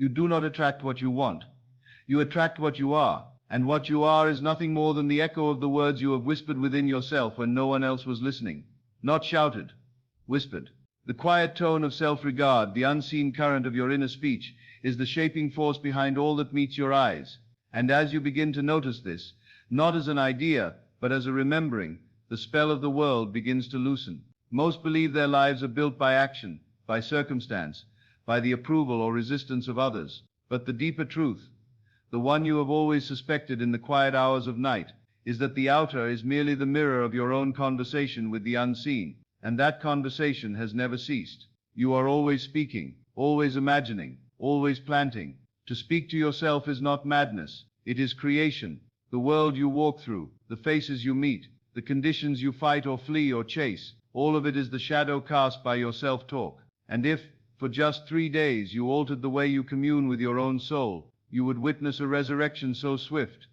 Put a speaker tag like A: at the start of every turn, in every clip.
A: You do not attract what you want. You attract what you are, and what you are is nothing more than the echo of the words you have whispered within yourself when no one else was listening. Not shouted, whispered. The quiet tone of self-regard, the unseen current of your inner speech, is the shaping force behind all that meets your eyes. And as you begin to notice this, not as an idea, but as a remembering, the spell of the world begins to loosen. Most believe their lives are built by action, by circumstance, by the approval or resistance of others. But the deeper truth, the one you have always suspected in the quiet hours of night, is that the outer is merely the mirror of your own conversation with the unseen, and that conversation has never ceased. You are always speaking, always imagining, always planting. To speak to yourself is not madness, it is creation. The world you walk through, the faces you meet, the conditions you fight or flee or chase, all of it is the shadow cast by your self-talk. And if, for just 3 days, you altered the way you commune with your own soul, you would witness a resurrection so swift,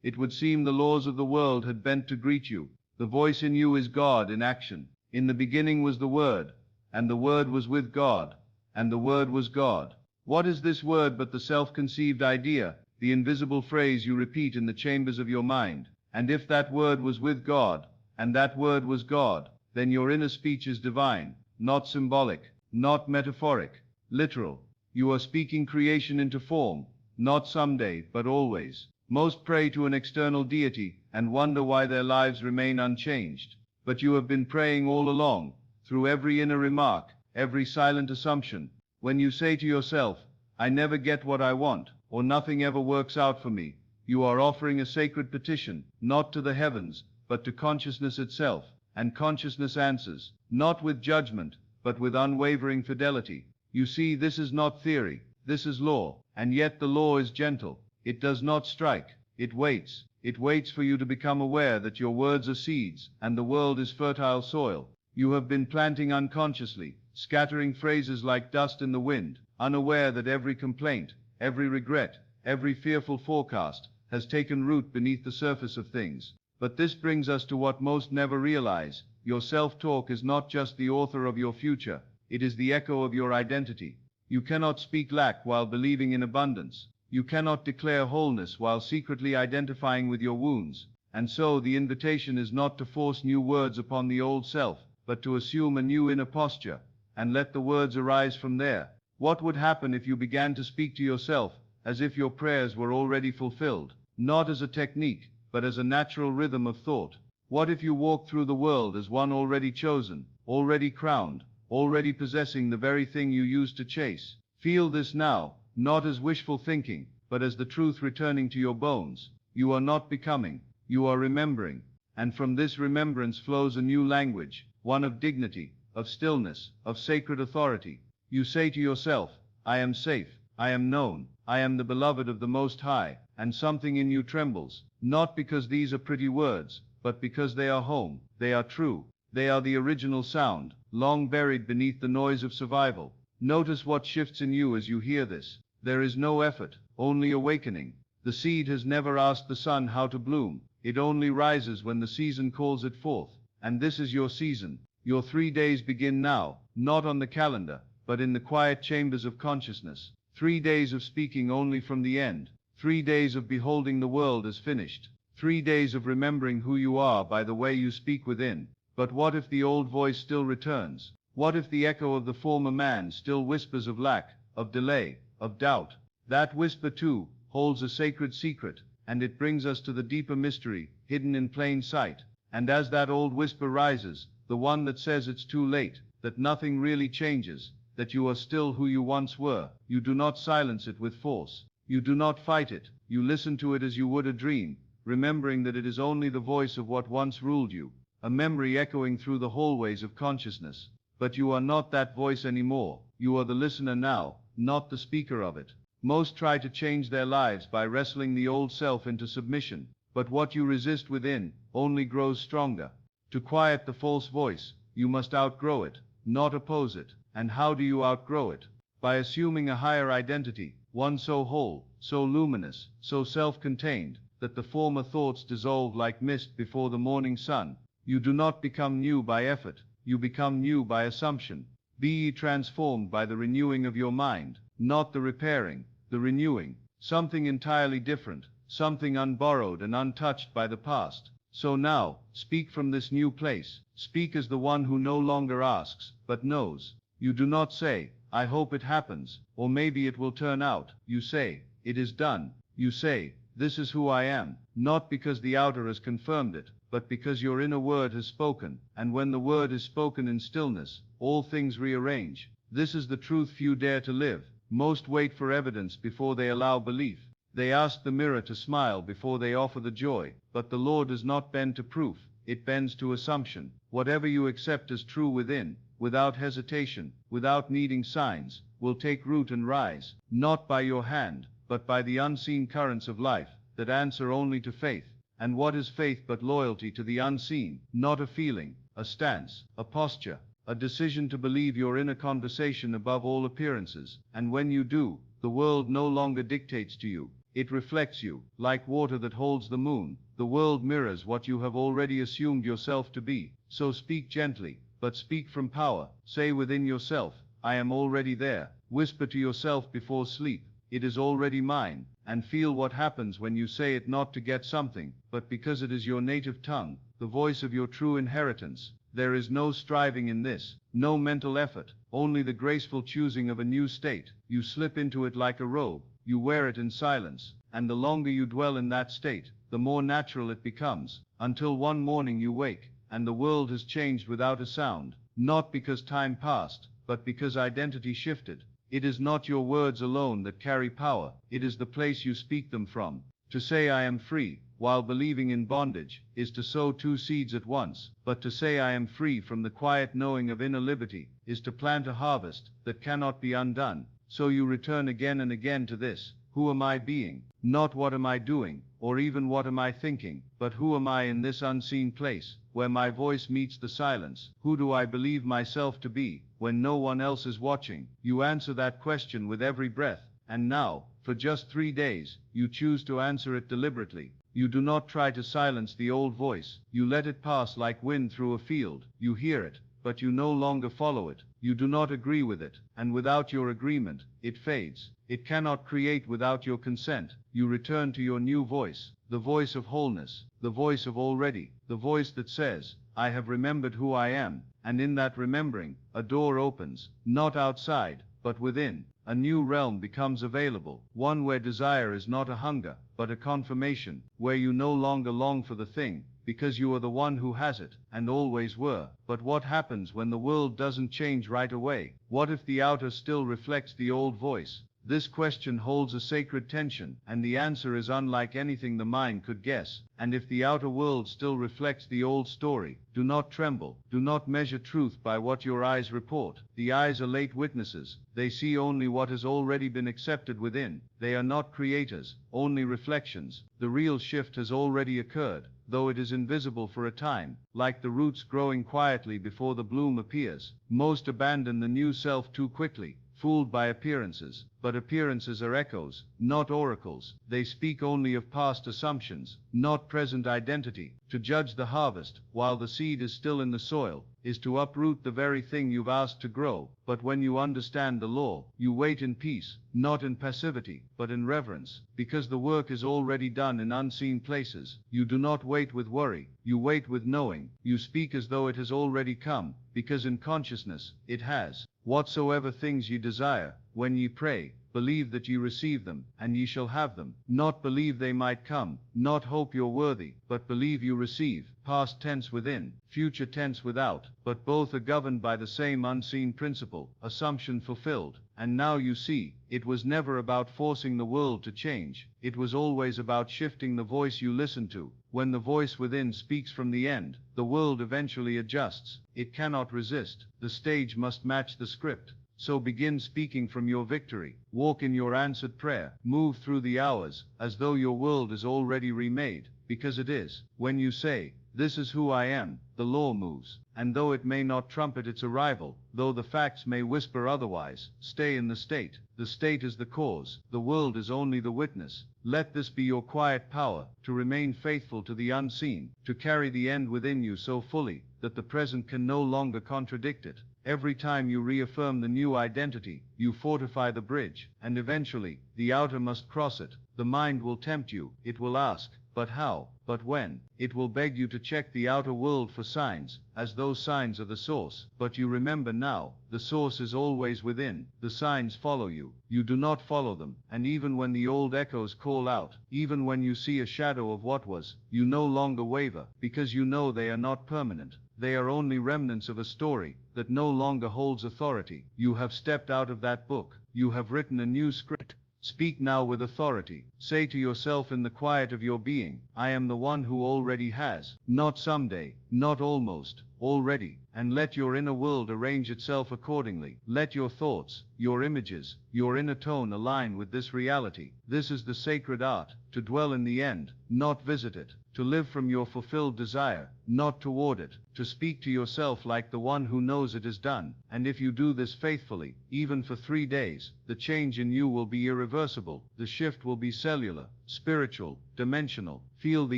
A: it would seem the laws of the world had bent to greet you. The voice in you is God in action. In the beginning was the Word, and the Word was with God, and the Word was God. What is this word but the self-conceived idea, the invisible phrase you repeat in the chambers of your mind? And if that word was with God, and that word was God, then your inner speech is divine, not symbolic, not metaphoric, literal. You are speaking creation into form, not someday, but always. Most pray to an external deity and wonder why their lives remain unchanged. But you have been praying all along, through every inner remark, every silent assumption. When you say to yourself, I never get what I want, or nothing ever works out for me, you are offering a sacred petition, not to the heavens, but to consciousness itself. And consciousness answers, not with judgment, but with unwavering fidelity. You see, this is not theory, this is law, and yet the law is gentle. It does not strike, it waits. It waits for you to become aware that your words are seeds, and the world is fertile soil. You have been planting unconsciously, scattering phrases like dust in the wind, unaware that every complaint, every regret, every fearful forecast has taken root beneath the surface of things. But this brings us to what most never realize. Your self-talk is not just the author of your future, it is the echo of your identity. You cannot speak lack while believing in abundance. You cannot declare wholeness while secretly identifying with your wounds. And so the invitation is not to force new words upon the old self, but to assume a new inner posture, and let the words arise from there. What would happen if you began to speak to yourself as if your prayers were already fulfilled, not as a technique, but as a natural rhythm of thought? What if you walked through the world as one already chosen, already crowned, already possessing the very thing you used to chase? Feel this now, not as wishful thinking, but as the truth returning to your bones. You are not becoming, you are remembering. And from this remembrance flows a new language, one of dignity, of stillness, of sacred authority. You say to yourself, I am safe, I am known, I am the beloved of the Most High, and something in you trembles, not because these are pretty words, but because they are home, they are true, they are the original sound, long buried beneath the noise of survival. Notice what shifts in you as you hear this. There is no effort, only awakening. The seed has never asked the sun how to bloom. It only rises when the season calls it forth. And this is your season. Your 3 days begin now, not on the calendar, but in the quiet chambers of consciousness. 3 days of speaking only from the end. 3 days of beholding the world as finished. 3 days of remembering who you are by the way you speak within. But what if the old voice still returns? What if the echo of the former man still whispers of lack, of delay, of doubt? That whisper too holds a sacred secret, and it brings us to the deeper mystery, hidden in plain sight. And as that old whisper rises, the one that says it's too late, that nothing really changes, that you are still who you once were, you do not silence it with force. You do not fight it. You listen to it as you would a dream, remembering that it is only the voice of what once ruled you, a memory echoing through the hallways of consciousness. But you are not that voice anymore. You are the listener now, not the speaker of it. Most try to change their lives by wrestling the old self into submission, but what you resist within only grows stronger. To quiet the false voice, you must outgrow it, not oppose it. And how do you outgrow it? By assuming a higher identity, one so whole, so luminous, so self-contained, that the former thoughts dissolve like mist before the morning sun. You do not become new by effort, you become new by assumption. Be ye transformed by the renewing of your mind, not the repairing, the renewing, something entirely different, something unborrowed and untouched by the past. So now, speak from this new place, speak as the one who no longer asks, but knows. You do not say, I hope it happens, or maybe it will turn out. You say, it is done. You say, this is who I am, not because the outer has confirmed it, but because your inner word has spoken, and when the word is spoken in stillness, all things rearrange. This is the truth few dare to live. Most wait for evidence before they allow belief. They ask the mirror to smile before they offer the joy, but the law does not bend to proof, it bends to assumption. Whatever you accept as true within, without hesitation, without needing signs, will take root and rise, not by your hand, but by the unseen currents of life, that answer only to faith. And what is faith but loyalty to the unseen, not a feeling, a stance, a posture, a decision to believe your inner conversation above all appearances, and when you do, the world no longer dictates to you, it reflects you, like water that holds the moon. The world mirrors what you have already assumed yourself to be. So speak gently, but speak from power. Say within yourself, I am already there. Whisper to yourself before sleep, it is already mine, and feel what happens when you say it not to get something, but because it is your native tongue, the voice of your true inheritance. There is no striving in this, no mental effort, only the graceful choosing of a new state. You slip into it like a robe, you wear it in silence, and the longer you dwell in that state, the more natural it becomes, until one morning you wake, and the world has changed without a sound, not because time passed, but because identity shifted. It is not your words alone that carry power, it is the place you speak them from. To say I am free, while believing in bondage, is to sow two seeds at once, but to say I am free from the quiet knowing of inner liberty, is to plant a harvest that cannot be undone. So you return again and again to this, who am I being? Not what am I doing, or even what am I thinking, but who am I in this unseen place, where my voice meets the silence? Who do I believe myself to be, when no one else is watching? You answer that question with every breath, and now, for just 3 days, you choose to answer it deliberately. You do not try to silence the old voice, you let it pass like wind through a field. You hear it, but you no longer follow it. You do not agree with it, and without your agreement, it fades. It cannot create without your consent. You return to your new voice, the voice of wholeness, the voice of already, the voice that says, I have remembered who I am, and in that remembering, a door opens, not outside, but within. A new realm becomes available, one where desire is not a hunger, but a confirmation, where you no longer long for the thing, because you are the one who has it, and always were. But what happens when the world doesn't change right away? What if the outer still reflects the old voice? This question holds a sacred tension, and the answer is unlike anything the mind could guess. And if the outer world still reflects the old story, do not tremble. Do not measure truth by what your eyes report. The eyes are late witnesses. They see only what has already been accepted within. They are not creators, only reflections. The real shift has already occurred, though it is invisible for a time, like the roots growing quietly before the bloom appears. Most abandon the new self too quickly, fooled by appearances. But appearances are echoes, not oracles. They speak only of past assumptions, not present identity. To judge the harvest, while the seed is still in the soil, is to uproot the very thing you've asked to grow. But when you understand the law, you wait in peace, not in passivity, but in reverence, because the work is already done in unseen places. You do not wait with worry, you wait with knowing. You speak as though it has already come, because in consciousness, it has. Whatsoever things ye desire, when ye pray, believe that ye receive them, and ye shall have them. Not believe they might come, not hope you're worthy, but believe you receive. Past tense within, future tense without, but both are governed by the same unseen principle, assumption fulfilled. And now you see, it was never about forcing the world to change. It was always about shifting the voice you listen to. When the voice within speaks from the end, the world eventually adjusts. It cannot resist. The stage must match the script. So begin speaking from your victory. Walk in your answered prayer. Move through the hours, as though your world is already remade, because it is. When you say, this is who I am, the law moves. And though it may not trumpet its arrival, though the facts may whisper otherwise, stay in the state. The state is the cause, the world is only the witness. Let this be your quiet power, to remain faithful to the unseen, to carry the end within you so fully, that the present can no longer contradict it. Every time you reaffirm the new identity, you fortify the bridge, and eventually, the outer must cross it. The mind will tempt you, it will ask, but how, but when? It will beg you to check the outer world for signs, as those signs are the source. But you remember now, the source is always within. The signs follow you. You do not follow them. And even when the old echoes call out, even when you see a shadow of what was, you no longer waver, because you know they are not permanent. They are only remnants of a story that no longer holds authority. You have stepped out of that book. You have written a new script. Speak now with authority. Say to yourself in the quiet of your being, I am the one who already has, not someday, not almost, already. And let your inner world arrange itself accordingly. Let your thoughts, your images, your inner tone align with this reality. This is the sacred art, to dwell in the end, not visit it. To live from your fulfilled desire, not toward it. To speak to yourself like the one who knows it is done. And if you do this faithfully, even for 3 days, the change in you will be irreversible. The shift will be cellular, spiritual, dimensional. Feel the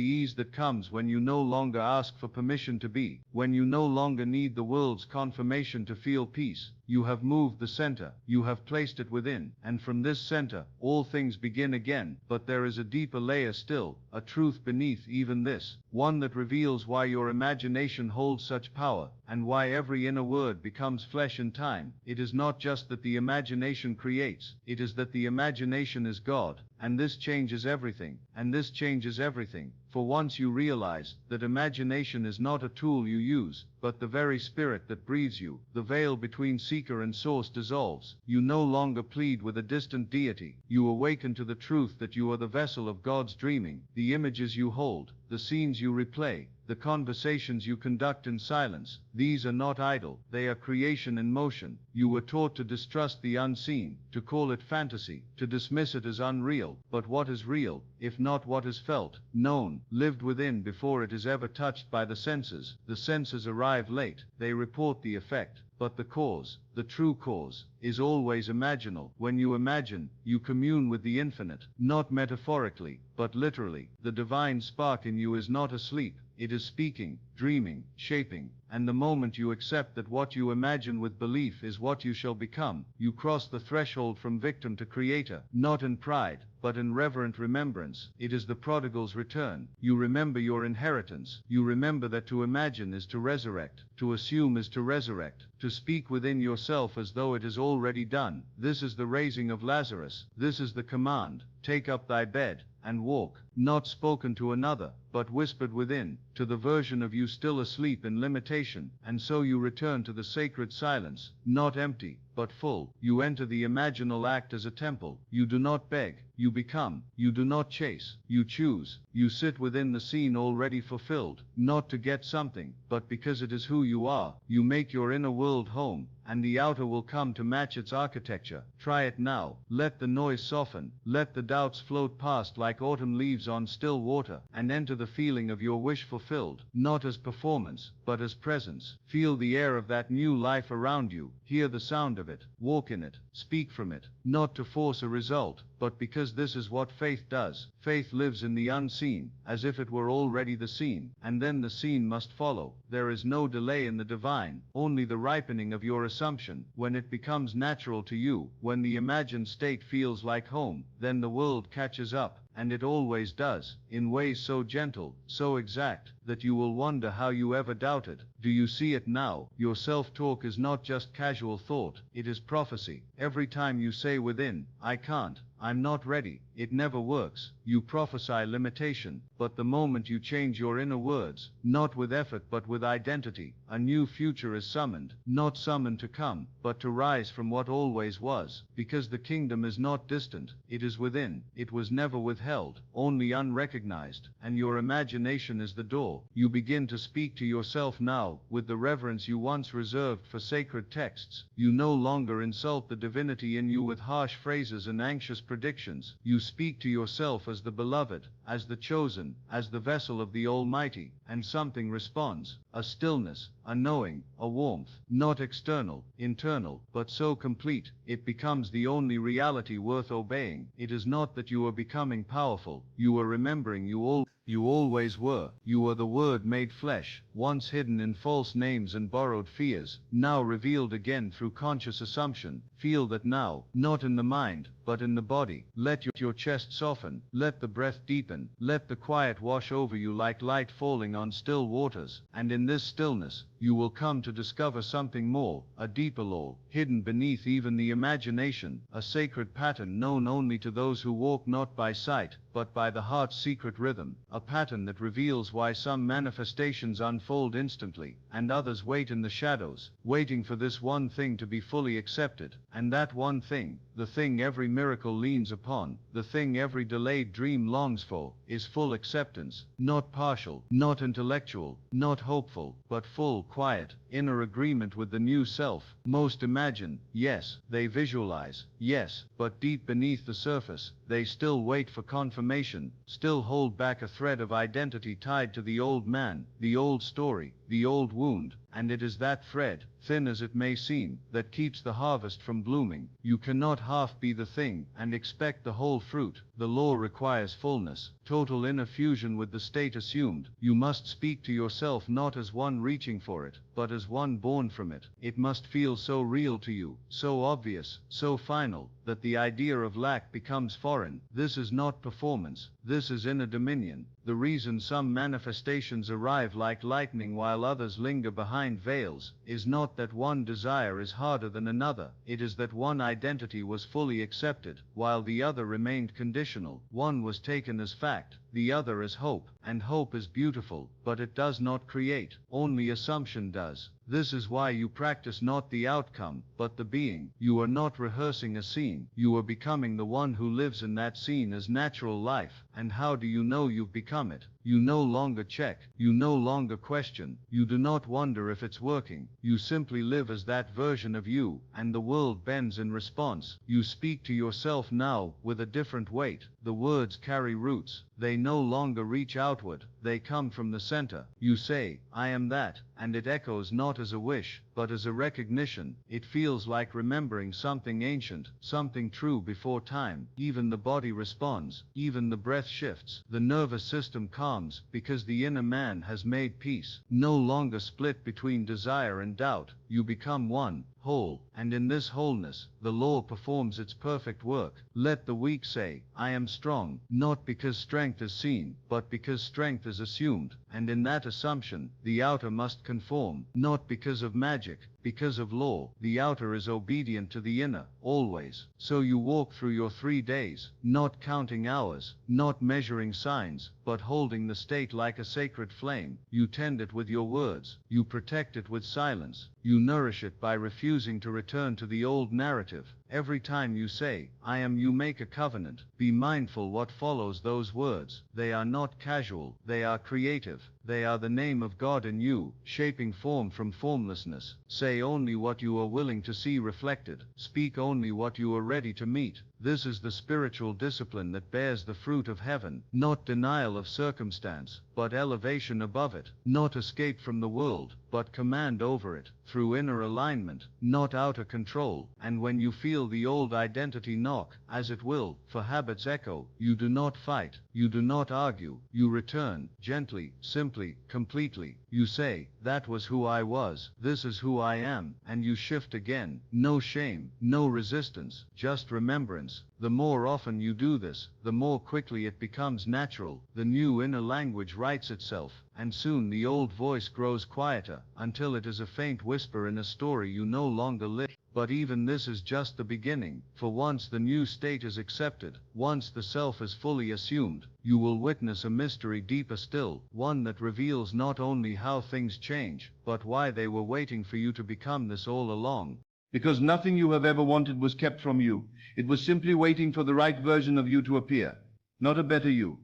A: ease that comes when you no longer ask for permission to be, when you no longer need the world's confirmation to feel peace. You have moved the center, you have placed it within, and from this center, all things begin again. But there is a deeper layer still, a truth beneath even this, one that reveals why your imagination holds such power, and why every inner word becomes flesh in time. It is not just that the imagination creates, it is that the imagination is God, and this changes everything, and this changes everything. For once you realize that imagination is not a tool you use, but the very spirit that breathes you, the veil between seeker and source dissolves. You no longer plead with a distant deity. You awaken to the truth that you are the vessel of God's dreaming. The images you hold, the scenes you replay, the conversations you conduct in silence, these are not idle, they are creation in motion. You were taught to distrust the unseen, to call it fantasy, to dismiss it as unreal. But what is real, if not what is felt, known, lived within before it is ever touched by the senses? The senses arrive late, they report the effect. But the cause, the true cause, is always imaginal. When you imagine, you commune with the infinite, not metaphorically, but literally. The divine spark in you is not asleep, it is speaking, dreaming, shaping. And the moment you accept that what you imagine with belief is what you shall become, you cross the threshold from victim to creator, not in pride, but in reverent remembrance. It is the prodigal's return. You remember your inheritance. You remember that to imagine is to resurrect, to assume is to resurrect, to speak within yourself as though it is already done. This is the raising of Lazarus. This is the command, take up thy bed, and walk, not spoken to another, but whispered within, to the version of you still asleep in limitation. And so you return to the sacred silence, not empty, but full. You enter the imaginal act as a temple. You do not beg, you become. You do not chase, you choose. You sit within the scene already fulfilled, not to get something, but because it is who you are. You make your inner world home, and the outer will come to match its architecture. Try it now. Let the noise soften, let the doubts float past like autumn leaves on still water, and enter the feeling of your wish fulfilled, not as performance, but as presence. Feel the air of that new life around you, hear the sound of it, walk in it, speak from it, not to force a result, but because this is what faith does. Faith lives in the unseen, as if it were already the seen, and then the seen must follow. There is no delay in the divine, only the ripening of your assumption. When it becomes natural to you, when the imagined state feels like home, then the world catches up, and it always does, in ways so gentle, so exact, that you will wonder how you ever doubted. Do you see it now? Your self-talk is not just casual thought, it is prophecy. Every time you say within, I can't, I'm not ready, it never works. You prophesy limitation, but the moment you change your inner words, not with effort but with identity, a new future is summoned, not summoned to come, but to rise from what always was, because the kingdom is not distant, it is within. It was never withheld, only unrecognized, and your imagination is the door. You begin to speak to yourself now, with the reverence you once reserved for sacred texts. You no longer insult the divinity in you with harsh phrases and anxious predictions. You speak to yourself as the beloved, as the chosen, as the vessel of the Almighty, and something responds, a stillness, a knowing, a warmth, not external, internal, but so complete, it becomes the only reality worth obeying. It is not that you are becoming powerful, you are remembering you all You always were. You were the Word made flesh, once hidden in false names and borrowed fears, now revealed again through conscious assumption. Feel that now, not in the mind, but in the body. Let your chest soften, let the breath deepen, let the quiet wash over you like light falling on still waters, and in this stillness, you will come to discover something more, a deeper law, hidden beneath even the imagination, a sacred pattern known only to those who walk not by sight, but by the heart's secret rhythm, a pattern that reveals why some manifestations unfold instantly, and others wait in the shadows, waiting for this one thing to be fully accepted, and that one thing, the thing every miracle leans upon, the thing every delayed dream longs for, is full acceptance, not partial, not intellectual, not hopeful, but full, quiet, inner agreement with the new self. Most imagine, yes, they visualize, yes, but deep beneath the surface, they still wait for confirmation, still hold back a thread of identity tied to the old man, the old story, the old wound, and it is that thread, thin as it may seem, that keeps the harvest from blooming. You cannot half be the thing and expect the whole fruit. The law requires fullness, total inner fusion with the state assumed. You must speak to yourself not as one reaching for it, but as one born from it. It must feel so real to you, so obvious, so final, that the idea of lack becomes foreign. This is not performance, this is inner dominion. The reason some manifestations arrive like lightning while others linger behind veils, is not that one desire is harder than another, it is that one identity was fully accepted, while the other remained conditional. One was taken as fact, the other as hope, and hope is beautiful, but it does not create, only assumption does. This is why you practice not the outcome, but the being. You are not rehearsing a scene, you are becoming the one who lives in that scene as natural life. And how do you know you've become it? You no longer check, you no longer question, you do not wonder if it's working, you simply live as that version of you, and the world bends in response. You speak to yourself now with a different weight. The words carry roots, they no longer reach outward, they come from the center. You say, I am that, and it echoes not as a wish, but as a recognition. It feels like remembering something ancient, something true before time. Even the body responds, even the breath shifts, the nervous system calms, because the inner man has made peace. No longer split between desire and doubt, you become one, whole, and in this wholeness, the law performs its perfect work. Let the weak say, I am strong, not because strength is seen, but because strength is assumed, and in that assumption, the outer must conform, not because of magic, because of law. The outer is obedient to the inner, always. So you walk through your 3 days, not counting hours, not measuring signs, but holding the state like a sacred flame. You tend it with your words, you protect it with silence, you nourish it by refusing to return to the old narrative. Every time you say, I am, you make a covenant. Be mindful what follows those words. They are not casual, they are creative. They are the name of God in you, shaping form from formlessness. Say only what you are willing to see reflected. Speak only what you are ready to meet. This is the spiritual discipline that bears the fruit of heaven, not denial of circumstance, but elevation above it, not escape from the world, but command over it, through inner alignment, not outer control. And when you feel the old identity knock, as it will, for habit's echo, you do not fight, you do not argue, you return, gently, simply, completely. You say, that was who I was, this is who I am, and you shift again. No shame, no resistance, just remembrance. The more often you do this, the more quickly it becomes natural. The new inner language writes itself, and soon the old voice grows quieter, until it is a faint whisper in a story you no longer live. But even this is just the beginning, for once the new state is accepted, once the self is fully assumed, you will witness a mystery deeper still, one that reveals not only how things change, but why they were waiting for you to become this all along. Because nothing you have ever wanted was kept from you, it was simply waiting for the right version of you to appear. Not a better you,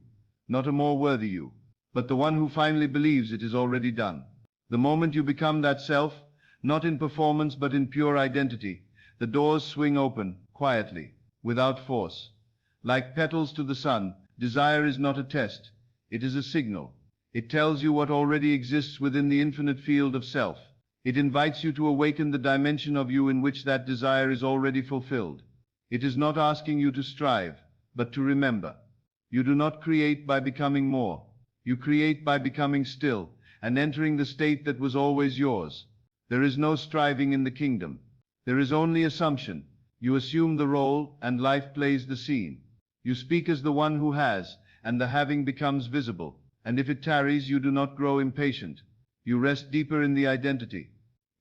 A: not a more worthy you, but the one who finally believes it is already done. The moment you become that self, not in performance but in pure identity, the doors swing open, quietly, without force. Like petals to the sun, desire is not a test, it is a signal. It tells you what already exists within the infinite field of self. It invites you to awaken the dimension of you in which that desire is already fulfilled. It is not asking you to strive, but to remember. You do not create by becoming more. You create by becoming still, and entering the state that was always yours. There is no striving in the kingdom. There is only assumption. You assume the role, and life plays the scene. You speak as the one who has, and the having becomes visible. And if it tarries, you do not grow impatient. You rest deeper in the identity.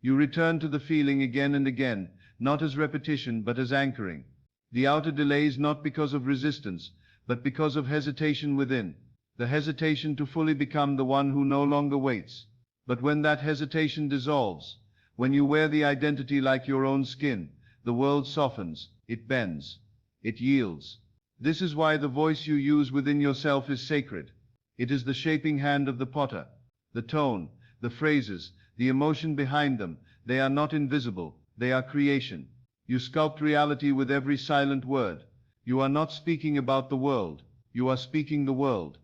A: You return to the feeling again and again, not as repetition, but as anchoring. The outer delays not because of resistance, but because of hesitation within. The hesitation to fully become the one who no longer waits. But when that hesitation dissolves, when you wear the identity like your own skin, the world softens, it bends, it yields. This is why the voice you use within yourself is sacred. It is the shaping hand of the potter. The tone, the phrases, the emotion behind them, they are not invisible, they are creation. You sculpt reality with every silent word. You are not speaking about the world, you are speaking the world.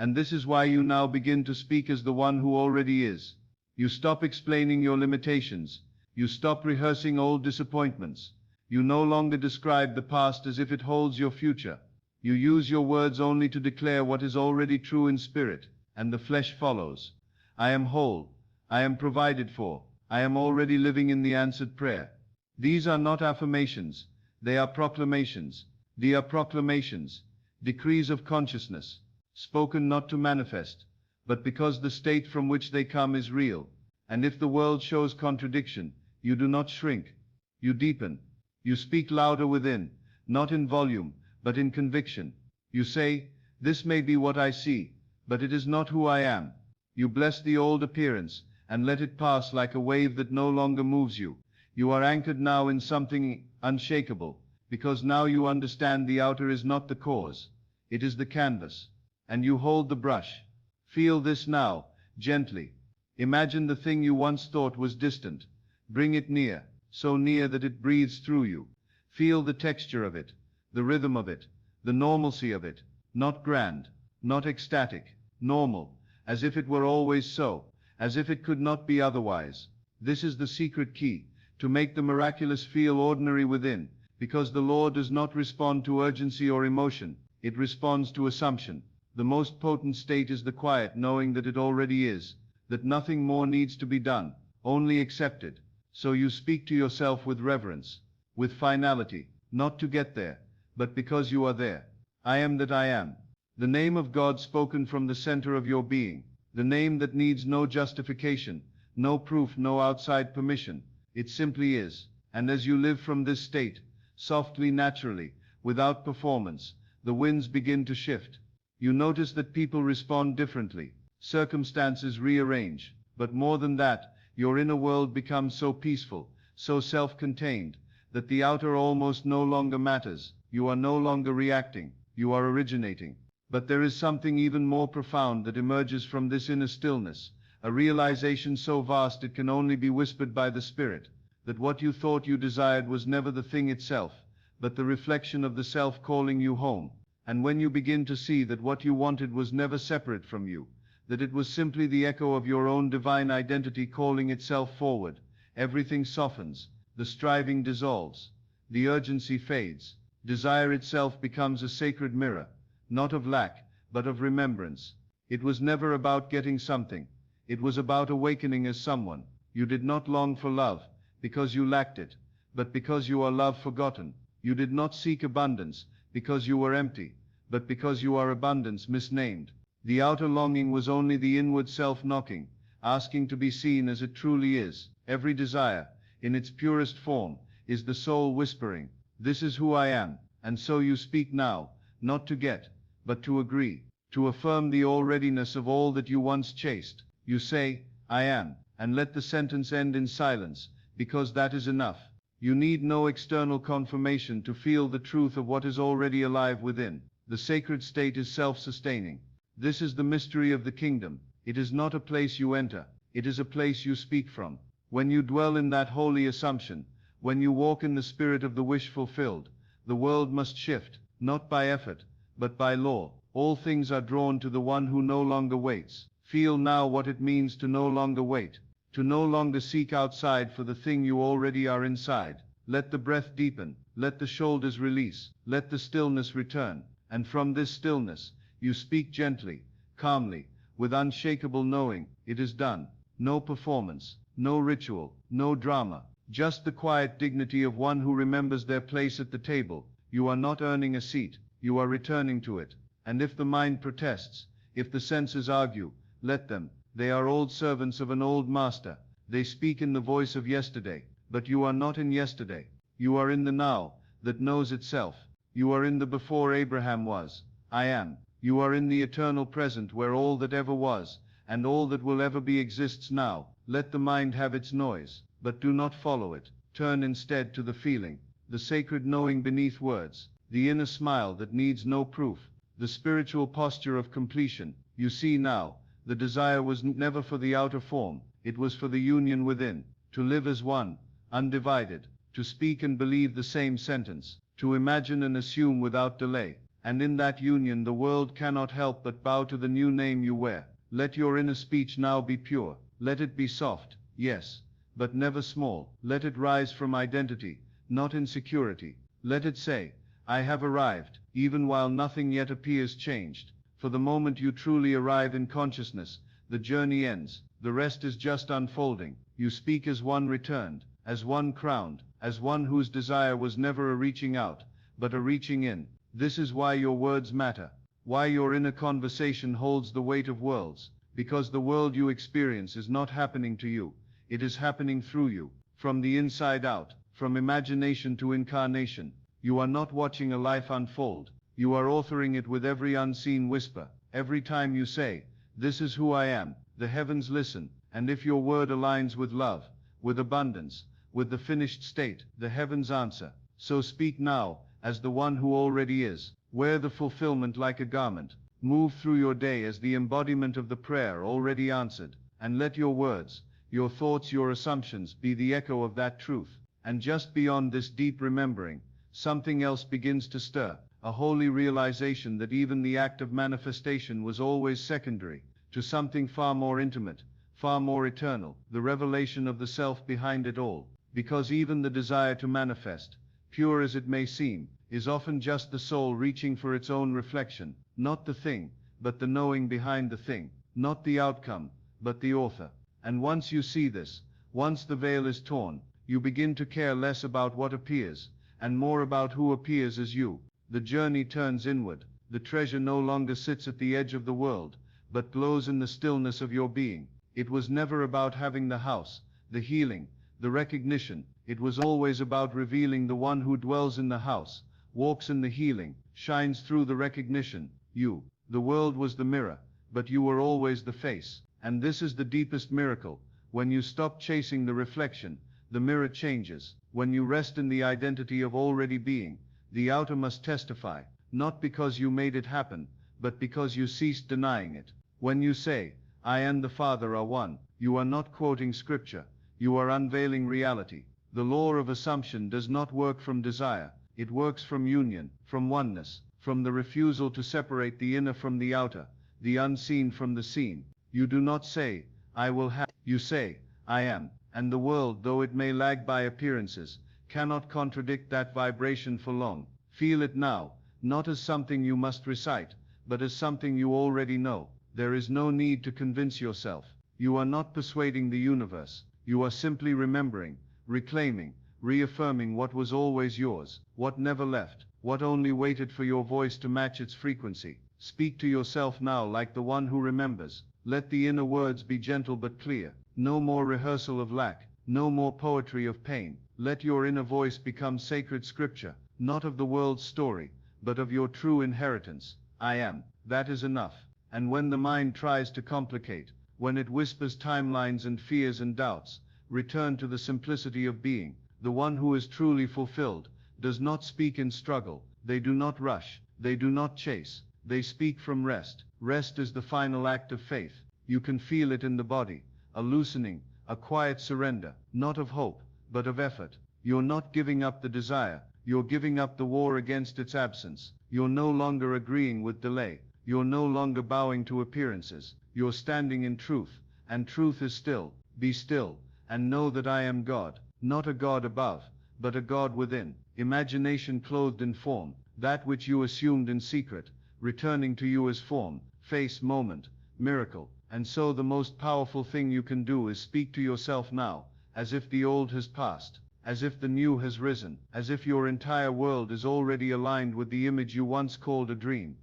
A: And this is why you now begin to speak as the one who already is. You stop explaining your limitations. You stop rehearsing old disappointments. You no longer describe the past as if it holds your future. You use your words only to declare what is already true in spirit, and the flesh follows. I am whole. I am provided for. I am already living in the answered prayer. These are not affirmations. They are proclamations. They are proclamations, decrees of consciousness, spoken not to manifest, but because the state from which they come is real. And if the world shows contradiction, you do not shrink. You deepen. You speak louder within, not in volume, but in conviction. You say, this may be what I see, but it is not who I am. You bless the old appearance, and let it pass like a wave that no longer moves you. You are anchored now in something unshakable, because now you understand the outer is not the cause, it is the canvas. And you hold the brush. Feel this now, gently. Imagine the thing you once thought was distant. Bring it near, so near that it breathes through you. Feel the texture of it, the rhythm of it, the normalcy of it, not grand, not ecstatic, normal, as if it were always so, as if it could not be otherwise. This is the secret key, to make the miraculous feel ordinary within, because the law does not respond to urgency or emotion, it responds to assumption. The most potent state is the quiet knowing that it already is, that nothing more needs to be done, only accepted. So you speak to yourself with reverence, with finality, not to get there, but because you are there. I am that I am. The name of God spoken from the center of your being, the name that needs no justification, no proof, no outside permission. It simply is. And as you live from this state, softly, naturally, without performance, the winds begin to shift. You notice that people respond differently, circumstances rearrange, but more than that, your inner world becomes so peaceful, so self-contained, that the outer almost no longer matters. You are no longer reacting, you are originating. But there is something even more profound that emerges from this inner stillness, a realization so vast it can only be whispered by the Spirit, that what you thought you desired was never the thing itself, but the reflection of the self calling you home. And when you begin to see that what you wanted was never separate from you, that it was simply the echo of your own divine identity calling itself forward, everything softens, the striving dissolves, the urgency fades, desire itself becomes a sacred mirror, not of lack, but of remembrance. It was never about getting something, it was about awakening as someone. You did not long for love, because you lacked it, but because you are love forgotten. You did not seek abundance, because you were empty, but because you are abundance misnamed. The outer longing was only the inward self knocking, asking to be seen as it truly is. Every desire, in its purest form, is the soul whispering, this is who I am. And so you speak now, not to get, but to agree, to affirm the alreadiness of all that you once chased. You say, I am, and let the sentence end in silence, because that is enough. You need no external confirmation to feel the truth of what is already alive within. The sacred state is self-sustaining. This is the mystery of the kingdom. It is not a place you enter, it is a place you speak from. When you dwell in that holy assumption, when you walk in the spirit of the wish fulfilled, the world must shift, not by effort, but by law. All things are drawn to the one who no longer waits. Feel now what it means to no longer wait, to no longer seek outside for the thing you already are inside. Let the breath deepen, let the shoulders release, let the stillness return. And from this stillness, you speak gently, calmly, with unshakable knowing, it is done. No performance, no ritual, no drama, just the quiet dignity of one who remembers their place at the table. You are not earning a seat, you are returning to it. And if the mind protests, if the senses argue, let them. They are old servants of an old master. They speak in the voice of yesterday, but you are not in yesterday. You are in the now, that knows itself. You are in the before Abraham was, I am. You are in the eternal present where all that ever was, and all that will ever be exists now. Let the mind have its noise, but do not follow it. Turn instead to the feeling, the sacred knowing beneath words, the inner smile that needs no proof, the spiritual posture of completion. You see now, the desire was never for the outer form, it was for the union within, to live as one, undivided, to speak and believe the same sentence, to imagine and assume without delay. And in that union the world cannot help but bow to the new name you wear. Let your inner speech now be pure. Let it be soft, yes, but never small. Let it rise from identity, not insecurity. Let it say, I have arrived, even while nothing yet appears changed. For the moment you truly arrive in consciousness, the journey ends. The rest is just unfolding. You speak as one returned, as one crowned, as one whose desire was never a reaching out, but a reaching in. This is why your words matter, why your inner conversation holds the weight of worlds, because the world you experience is not happening to you, it is happening through you, from the inside out, from imagination to incarnation. You are not watching a life unfold, you are authoring it with every unseen whisper. Every time you say, this is who I am, the heavens listen, and if your word aligns with love, with abundance, with the finished state, the heavens answer. So speak now, as the one who already is. Wear the fulfillment like a garment. Move through your day as the embodiment of the prayer already answered, and let your words, your thoughts, your assumptions be the echo of that truth. And just beyond this deep remembering, something else begins to stir, a holy realization that even the act of manifestation was always secondary to something far more intimate, far more eternal, the revelation of the self behind it all. Because even the desire to manifest, pure as it may seem, is often just the soul reaching for its own reflection, not the thing, but the knowing behind the thing, not the outcome, but the author. And once you see this, once the veil is torn, you begin to care less about what appears, and more about who appears as you. The journey turns inward. The treasure no longer sits at the edge of the world, but glows in the stillness of your being. It was never about having the house, the healing, the recognition. It was always about revealing the one who dwells in the house, walks in the healing, shines through the recognition. You, the world was the mirror, but you were always the face. And this is the deepest miracle. When you stop chasing the reflection, the mirror changes. When you rest in the identity of already being, the outer must testify, not because you made it happen, but because you ceased denying it. When you say, I and the Father are one, you are not quoting scripture, you are unveiling reality. The law of assumption does not work from desire, it works from union, from oneness, from the refusal to separate the inner from the outer, the unseen from the seen. You do not say, I will have, you say, I am, and the world, though it may lag by appearances, cannot contradict that vibration for long. Feel it now, not as something you must recite, but as something you already know. There is no need to convince yourself. You are not persuading the universe, you are simply remembering, reclaiming, reaffirming what was always yours, what never left, what only waited for your voice to match its frequency. Speak to yourself now like the one who remembers. Let the inner words be gentle but clear. No more rehearsal of lack, no more poetry of pain. Let your inner voice become sacred scripture, not of the world's story, but of your true inheritance. I am. That is enough. And when the mind tries to complicate, when it whispers timelines and fears and doubts, return to the simplicity of being. The one who is truly fulfilled does not speak in struggle. They do not rush. They do not chase. They speak from rest. Rest is the final act of faith. You can feel it in the body, a loosening, a quiet surrender, not of hope, but of effort. You're not giving up the desire, you're giving up the war against its absence. You're no longer agreeing with delay. You're no longer bowing to appearances. You're standing in truth, and truth is still. Be still, and know that I am God, not a God above, but a God within. Imagination clothed in form, that which you assumed in secret, returning to you as form, face, moment, miracle. And so the most powerful thing you can do is speak to yourself now, as if the old has passed, as if the new has risen, as if your entire world is already aligned with the image you once called a dream.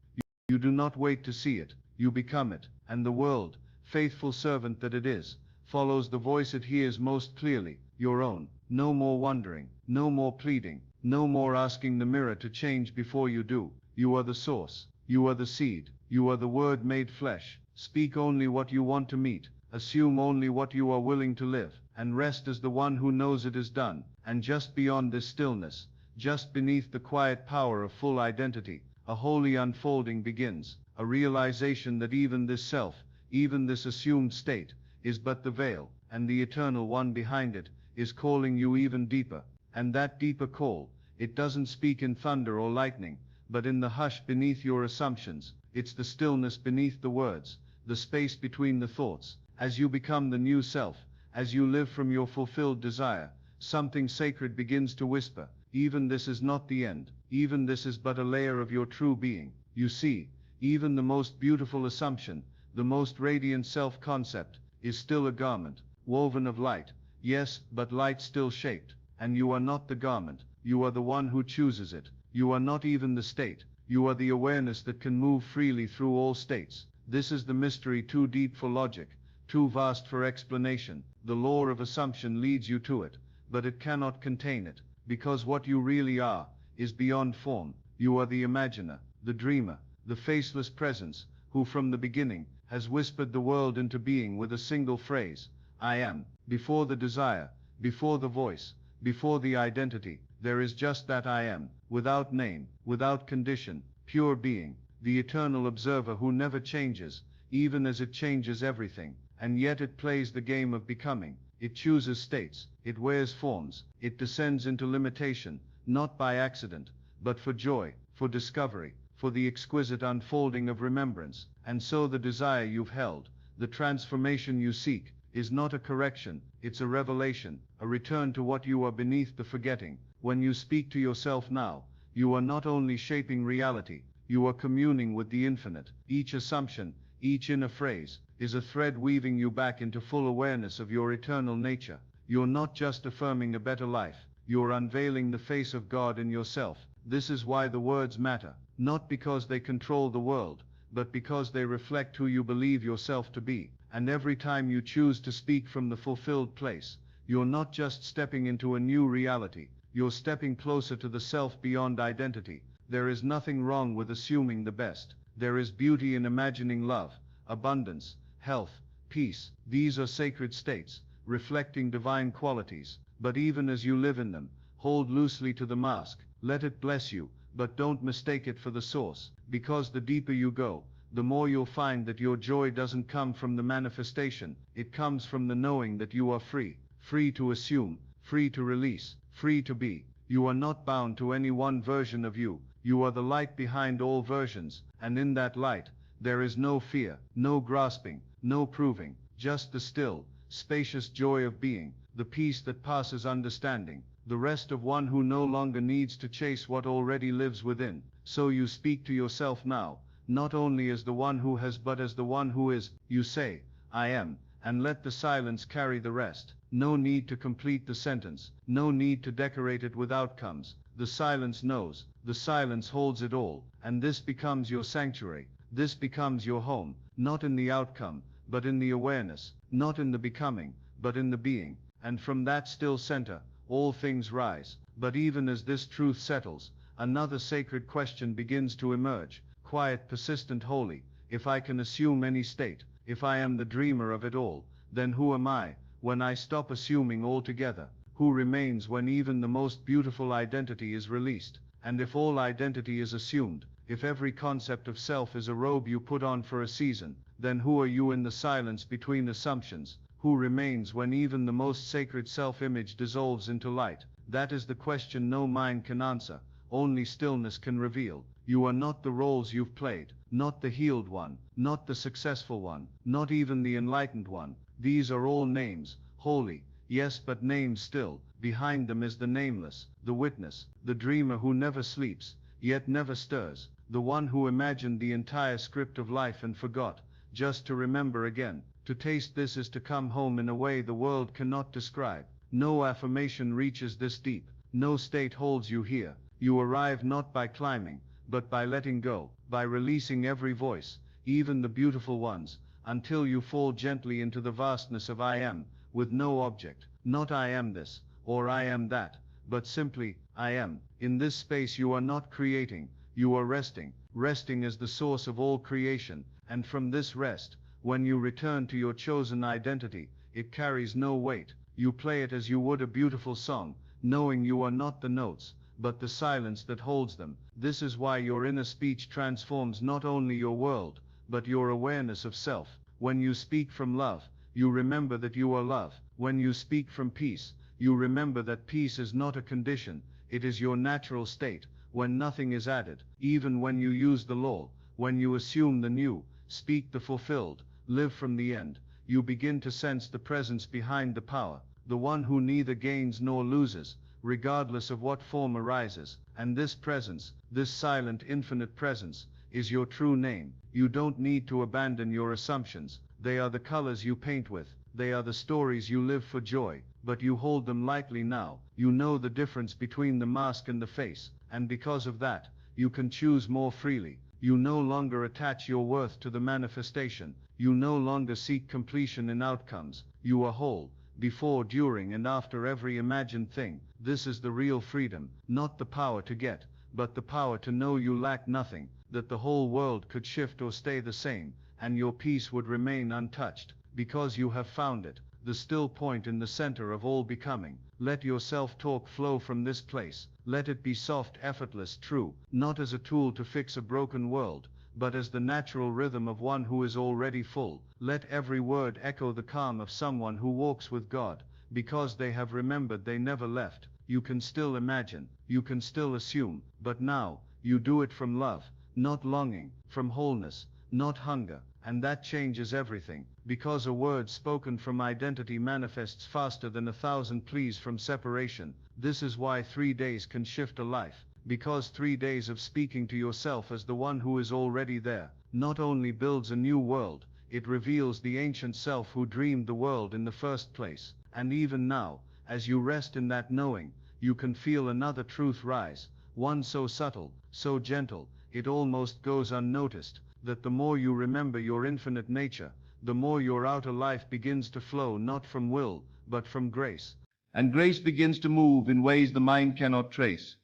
A: You do not wait to see it, you become it, and the world, faithful servant that it is, follows the voice it hears most clearly, your own. No more wondering, no more pleading, no more asking the mirror to change before you do. You are the source, you are the seed, you are the word made flesh. Speak only what you want to meet, assume only what you are willing to live, and rest as the one who knows it is done. And just beyond this stillness, just beneath the quiet power of full identity, a holy unfolding begins, a realization that even this self, even this assumed state, is but the veil, and the eternal one behind it is calling you even deeper. And that deeper call, it doesn't speak in thunder or lightning, but in the hush beneath your assumptions. It's the stillness beneath the words, the space between the thoughts. As you become the new self, as you live from your fulfilled desire, something sacred begins to whisper, even this is not the end, even this is but a layer of your true being. You see, even the most beautiful assumption, the most radiant self-concept, is still a garment, woven of light, yes, but light still shaped, and you are not the garment, you are the one who chooses it. You are not even the state, you are the awareness that can move freely through all states. This is the mystery too deep for logic, too vast for explanation. The law of assumption leads you to it, but it cannot contain it, because what you really are is beyond form. You are the imaginer, the dreamer, the faceless presence, who from the beginning has whispered the world into being with a single phrase, I am. Before the desire, before the voice, before the identity, there is just that I am, without name, without condition, pure being, the eternal observer who never changes, even as it changes everything. And yet it plays the game of becoming. It chooses states, it wears forms, it descends into limitation, not by accident, but for joy, for discovery, for the exquisite unfolding of remembrance. And so the desire you've held, the transformation you seek, is not a correction, it's a revelation, a return to what you are beneath the forgetting. When you speak to yourself now, you are not only shaping reality, you are communing with the infinite. Each assumption, each inner phrase, is a thread weaving you back into full awareness of your eternal nature. You're not just affirming a better life, you're unveiling the face of God in yourself. This is why the words matter, not because they control the world, but because they reflect who you believe yourself to be. And every time you choose to speak from the fulfilled place, you're not just stepping into a new reality, you're stepping closer to the self beyond identity. There is nothing wrong with assuming the best. There is beauty in imagining love, abundance, health, peace. These are sacred states, reflecting divine qualities. But even as you live in them, hold loosely to the mask, let it bless you, but don't mistake it for the source, because the deeper you go, the more you'll find that your joy doesn't come from the manifestation, it comes from the knowing that you are free, free to assume, free to release, free to be. You are not bound to any one version of you, you are the light behind all versions, and in that light, there is no fear, no grasping, no proving, just the still, spacious joy of being, the peace that passes understanding, the rest of one who no longer needs to chase what already lives within. So you speak to yourself now, not only as the one who has but as the one who is. You say, I am, and let the silence carry the rest. No need to complete the sentence, no need to decorate it with outcomes. The silence knows, the silence holds it all, and this becomes your sanctuary, this becomes your home, not in the outcome, but in the awareness, not in the becoming, but in the being. And from that still center, all things rise. But even as this truth settles, another sacred question begins to emerge, quiet, persistent, holy. If I can assume any state, if I am the dreamer of it all, then who am I, when I stop assuming altogether? Who remains when even the most beautiful identity is released? And if all identity is assumed, if every concept of self is a robe you put on for a season, then who are you in the silence between assumptions? Who remains when even the most sacred self-image dissolves into light? That is the question no mind can answer, only stillness can reveal. You are not the roles you've played, not the healed one, not the successful one, not even the enlightened one. These are all names, holy, yes, but names still. Behind them is the nameless, the witness, the dreamer who never sleeps, yet never stirs, the one who imagined the entire script of life and forgot,
B: just to remember again. To taste this is to come home in a way the world cannot describe. No affirmation reaches this deep, no state holds you here. You arrive not by climbing, but by letting go, by releasing every voice, even the beautiful ones, until you fall gently into the vastness of I am, with no object, not I am this, or I am that, but simply, I am. In this space you are not creating, you are resting. Resting is the source of all creation, and from this rest, when you return to your chosen identity, it carries no weight. You play it as you would a beautiful song, knowing you are not the notes, but the silence that holds them. This is why your inner speech transforms not only your world, but your awareness of self. When you speak from love, you remember that you are love. When you speak from peace, you remember that peace is not a condition, it is your natural state. When nothing is added, even when you use the law, when you assume the new, speak the fulfilled, live from the end, you begin to sense the presence behind the power, the one who neither gains nor loses, regardless of what form arises. And this presence, this silent infinite presence, is your true name. You don't need to abandon your assumptions. They are the colors you paint with, they are the stories you live for joy, but you hold them lightly now. You know the difference between the mask and the face, and because of that, you can choose more freely. You no longer attach your worth to the manifestation. You no longer seek completion in outcomes. You are whole, before, during, and after every imagined thing. This is the real freedom, not the power to get, but the power to know you lack nothing, that the whole world could shift or stay the same, and your peace would remain untouched, because you have found it, the still point in the center of all becoming. Let your self-talk flow from this place. Let it be soft, effortless, true, not as a tool to fix a broken world, but as the natural rhythm of one who is already full. Let every word echo the calm of someone who walks with God, because they have remembered they never left. You can still imagine, you can still assume, but now, you do it from love, not longing, from wholeness, not hunger, and that changes everything, because a word spoken from identity manifests faster than 1,000 pleas from separation. This is why 3 days can shift a life, because 3 days of speaking to yourself as the one who is already there, not only builds a new world, it reveals the ancient self who dreamed the world in the first place. And even now, as you rest in that knowing, you can feel another truth rise, one so subtle, so gentle, it almost goes unnoticed, that the more you remember your infinite nature, the more your outer life begins to flow not from will, but from grace.
A: And grace begins to move in ways the mind cannot trace.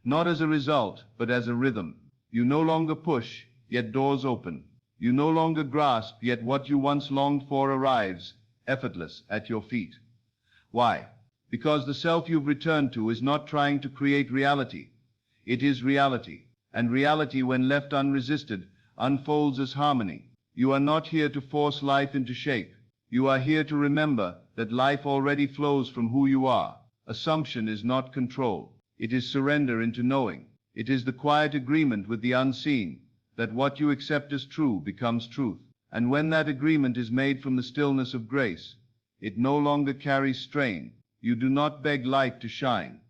A: Not as a result, but as a rhythm. You no longer push, yet doors open. You no longer grasp, yet what you once longed for arrives, effortless, at your feet. Why? Because the self you've returned to is not trying to create reality. It is reality. And reality, when left unresisted, unfolds as harmony. You are not here to force life into shape. You are here to remember that life already flows from who you are. Assumption is not control. It is surrender into knowing. It is the quiet agreement with the unseen, that what you accept as true becomes truth. And when that agreement is made from the stillness of grace, it no longer carries strain. You do not beg light to shine.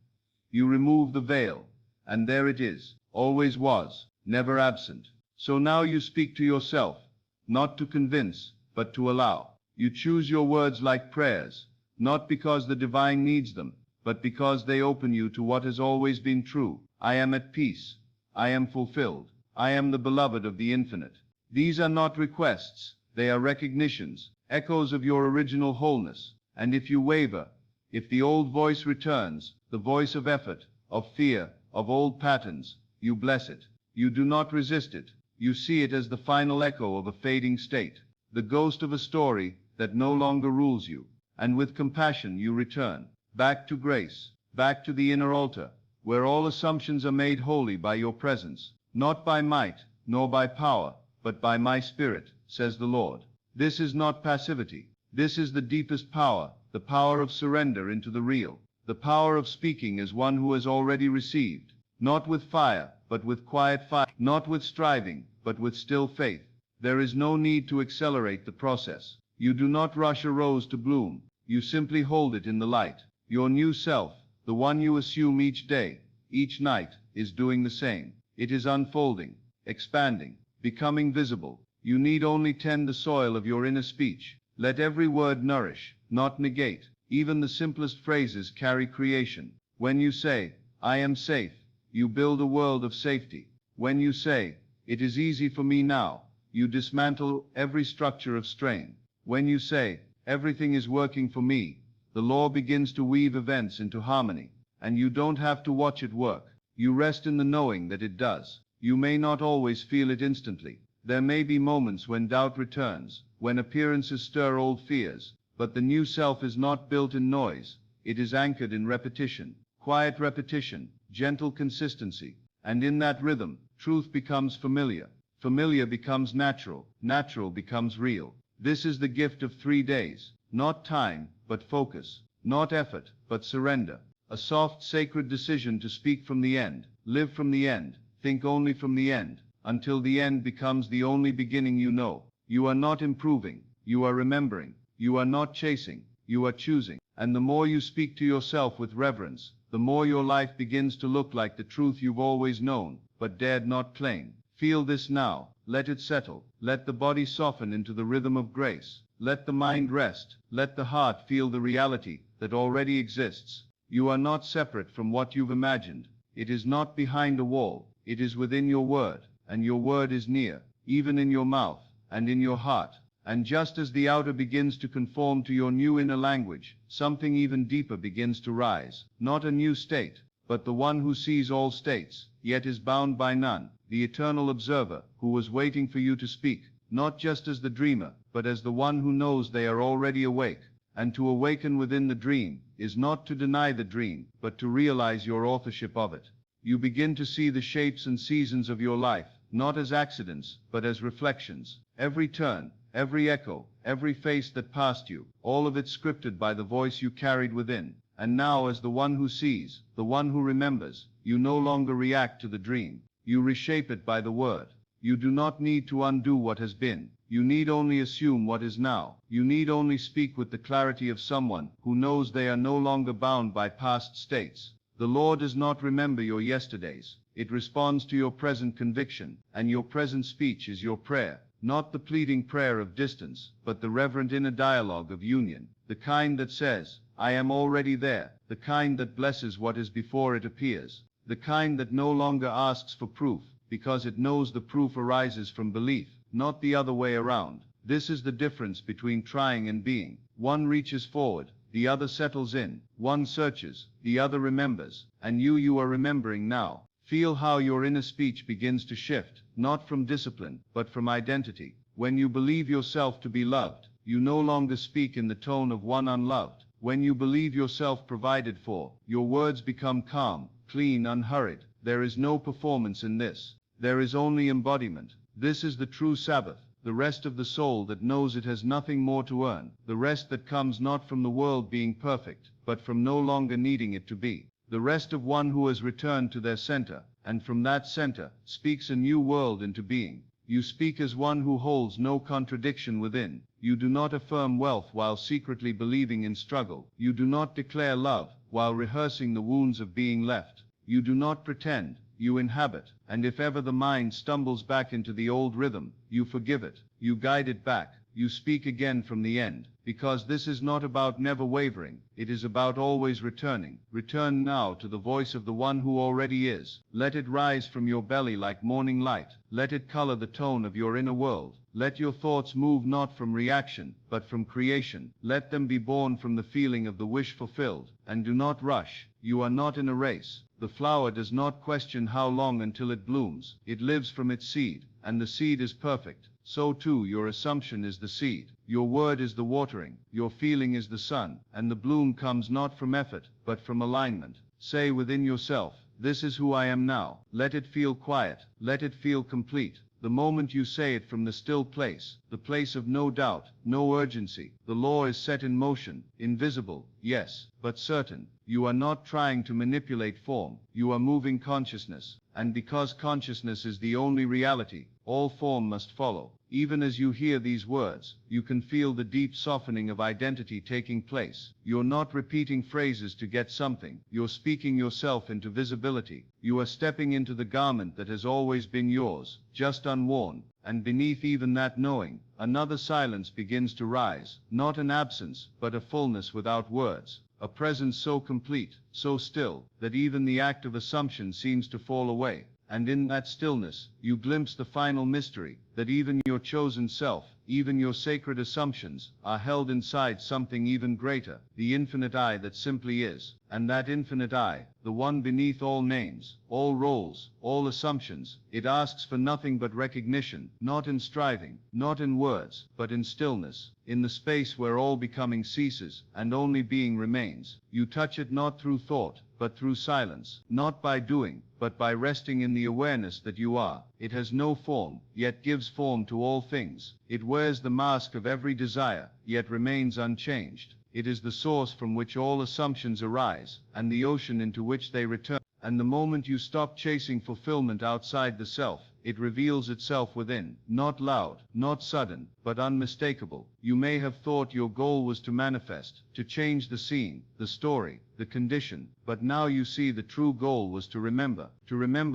A: You remove the veil, and there it is, always was, never absent. So now you speak to yourself, not to convince, but to allow. You choose your words like prayers, not because the divine needs them, but because they open you to what has always been true. I am at peace. I am fulfilled. I am the beloved of the infinite. These are not requests, they are recognitions, echoes of your original wholeness. And if you waver, if the old voice returns, the voice of effort, of fear, of old patterns, you bless it. You do not resist it. You see it as the final echo of a fading state, the ghost of a story that no longer rules you. And with compassion you return, back to grace, back to the inner altar, where all assumptions are made holy by your presence, not by might, nor by power, but by my spirit, says the Lord. This is not passivity. This is the deepest power, the power of surrender into the real, the power of speaking as one who has already received, not with fire, but with quiet fire, not with striving, but with still faith. There is no need to accelerate the process. You do not rush a rose to bloom. You simply hold it in the light. Your new self, the one you assume each day, each night, is doing the same. It is unfolding, expanding, becoming visible. You need only tend the soil of your inner speech. Let every word nourish, not negate. Even the simplest phrases carry creation. When you say, I am safe, you build a world of safety. When you say, it is easy for me now, you dismantle every structure of strain. When you say, everything is working for me, the law begins to weave events into harmony, and you don't have to watch it work. You rest in the knowing that it does. You may not always feel it instantly. There may be moments when doubt returns, when appearances stir old fears, but the new self is not built in noise. It is anchored in repetition, quiet repetition, gentle consistency, and in that rhythm, truth becomes familiar. Familiar becomes natural. Natural becomes real. This is the gift of 3 days. Not time, but focus. Not effort, but surrender. A soft, sacred decision to speak from the end, live from the end, think only from the end, until the end becomes the only beginning you know. You are not improving, you are remembering. You are not chasing, you are choosing. And the more you speak to yourself with reverence, the more your life begins to look like the truth you've always known, but dared not claim. Feel this now. Let it settle. Let the body soften into the rhythm of grace. Let the mind rest. Let the heart feel the reality that already exists. You are not separate from what you've imagined. It is not behind a wall. It is within your word, and your word is near, even in your mouth and in your heart. And just as the outer begins to conform to your new inner language, something even deeper begins to rise. Not a new state, but the one who sees all states, yet is bound by none. The eternal observer, who was waiting for you to speak, not just as the dreamer, but as the one who knows they are already awake. And to awaken within the dream is not to deny the dream, but to realize your authorship of it. You begin to see the shapes and seasons of your life, not as accidents, but as reflections. Every turn, every echo, every face that passed you, all of it scripted by the voice you carried within. And now, as the one who sees, the one who remembers, you no longer react to the dream. You reshape it by the word. You do not need to undo what has been. You need only assume what is now. You need only speak with the clarity of someone who knows they are no longer bound by past states. The law does not remember your yesterdays. It responds to your present conviction, and your present speech is your prayer. Not the pleading prayer of distance, but the reverent inner dialogue of union. The kind that says, I am already there. The kind that blesses what is before it appears. The kind that no longer asks for proof, because it knows the proof arises from belief, not the other way around. This is the difference between trying and being. One reaches forward, the other settles in. One searches, the other remembers. And you are remembering now. Feel how your inner speech begins to shift, not from discipline, but from identity. When you believe yourself to be loved, you no longer speak in the tone of one unloved. When you believe yourself provided for, your words become calm, clean, unhurried. There is no performance in this. There is only embodiment. This is the true Sabbath, the rest of the soul that knows it has nothing more to earn, the rest that comes not from the world being perfect, but from no longer needing it to be, the rest of one who has returned to their center, and from that center, speaks a new world into being. You speak as one who holds no contradiction within. You do not affirm wealth while secretly believing in struggle. You do not declare love while rehearsing the wounds of being left. You do not pretend. You inhabit, and if ever the mind stumbles back into the old rhythm, you forgive it, you guide it back, you speak again from the end, because this is not about never wavering, it is about always returning. Return now to the voice of the one who already is. Let it rise from your belly like morning light. Let it color the tone of your inner world. Let your thoughts move not from reaction, but from creation. Let them be born from the feeling of the wish fulfilled, and do not rush. You are not in a race. The flower does not question how long until it blooms. It lives from its seed, and the seed is perfect. So too your assumption is the seed. Your word is the watering. Your feeling is the sun, and the bloom comes not from effort, but from alignment. Say within yourself, this is who I am now. Let it feel quiet. Let it feel complete. The moment you say it from the still place, the place of no doubt, no urgency, the law is set in motion, invisible, yes, but certain. You are not trying to manipulate form, you are moving consciousness, and because consciousness is the only reality, all form must follow. Even as you hear these words, you can feel the deep softening of identity taking place. You're not repeating phrases to get something, you're speaking yourself into visibility. You are stepping into the garment that has always been yours, just unworn, and beneath even that knowing, another silence begins to rise, not an absence, but a fullness without words, a presence so complete, so still, that even the act of assumption seems to fall away. And in that stillness, you glimpse the final mystery, that even your chosen self, even your sacred assumptions, are held inside something even greater, the infinite I that simply is. And that infinite I, the one beneath all names, all roles, all assumptions, it asks for nothing but recognition, not in striving, not in words, but in stillness, in the space where all becoming ceases, and only being remains. You touch it not through thought, but through silence, not by doing, but by resting in the awareness that you are. It has no form, yet gives form to all things. It wears the mask of every desire, yet remains unchanged. It is the source from which all assumptions arise, and the ocean into which they return. And the moment you stop chasing fulfillment outside the self, it reveals itself within, not loud, not sudden, but unmistakable. You may have thought your goal was to manifest, to change the scene, the story, the condition, but now you see the true goal was to remember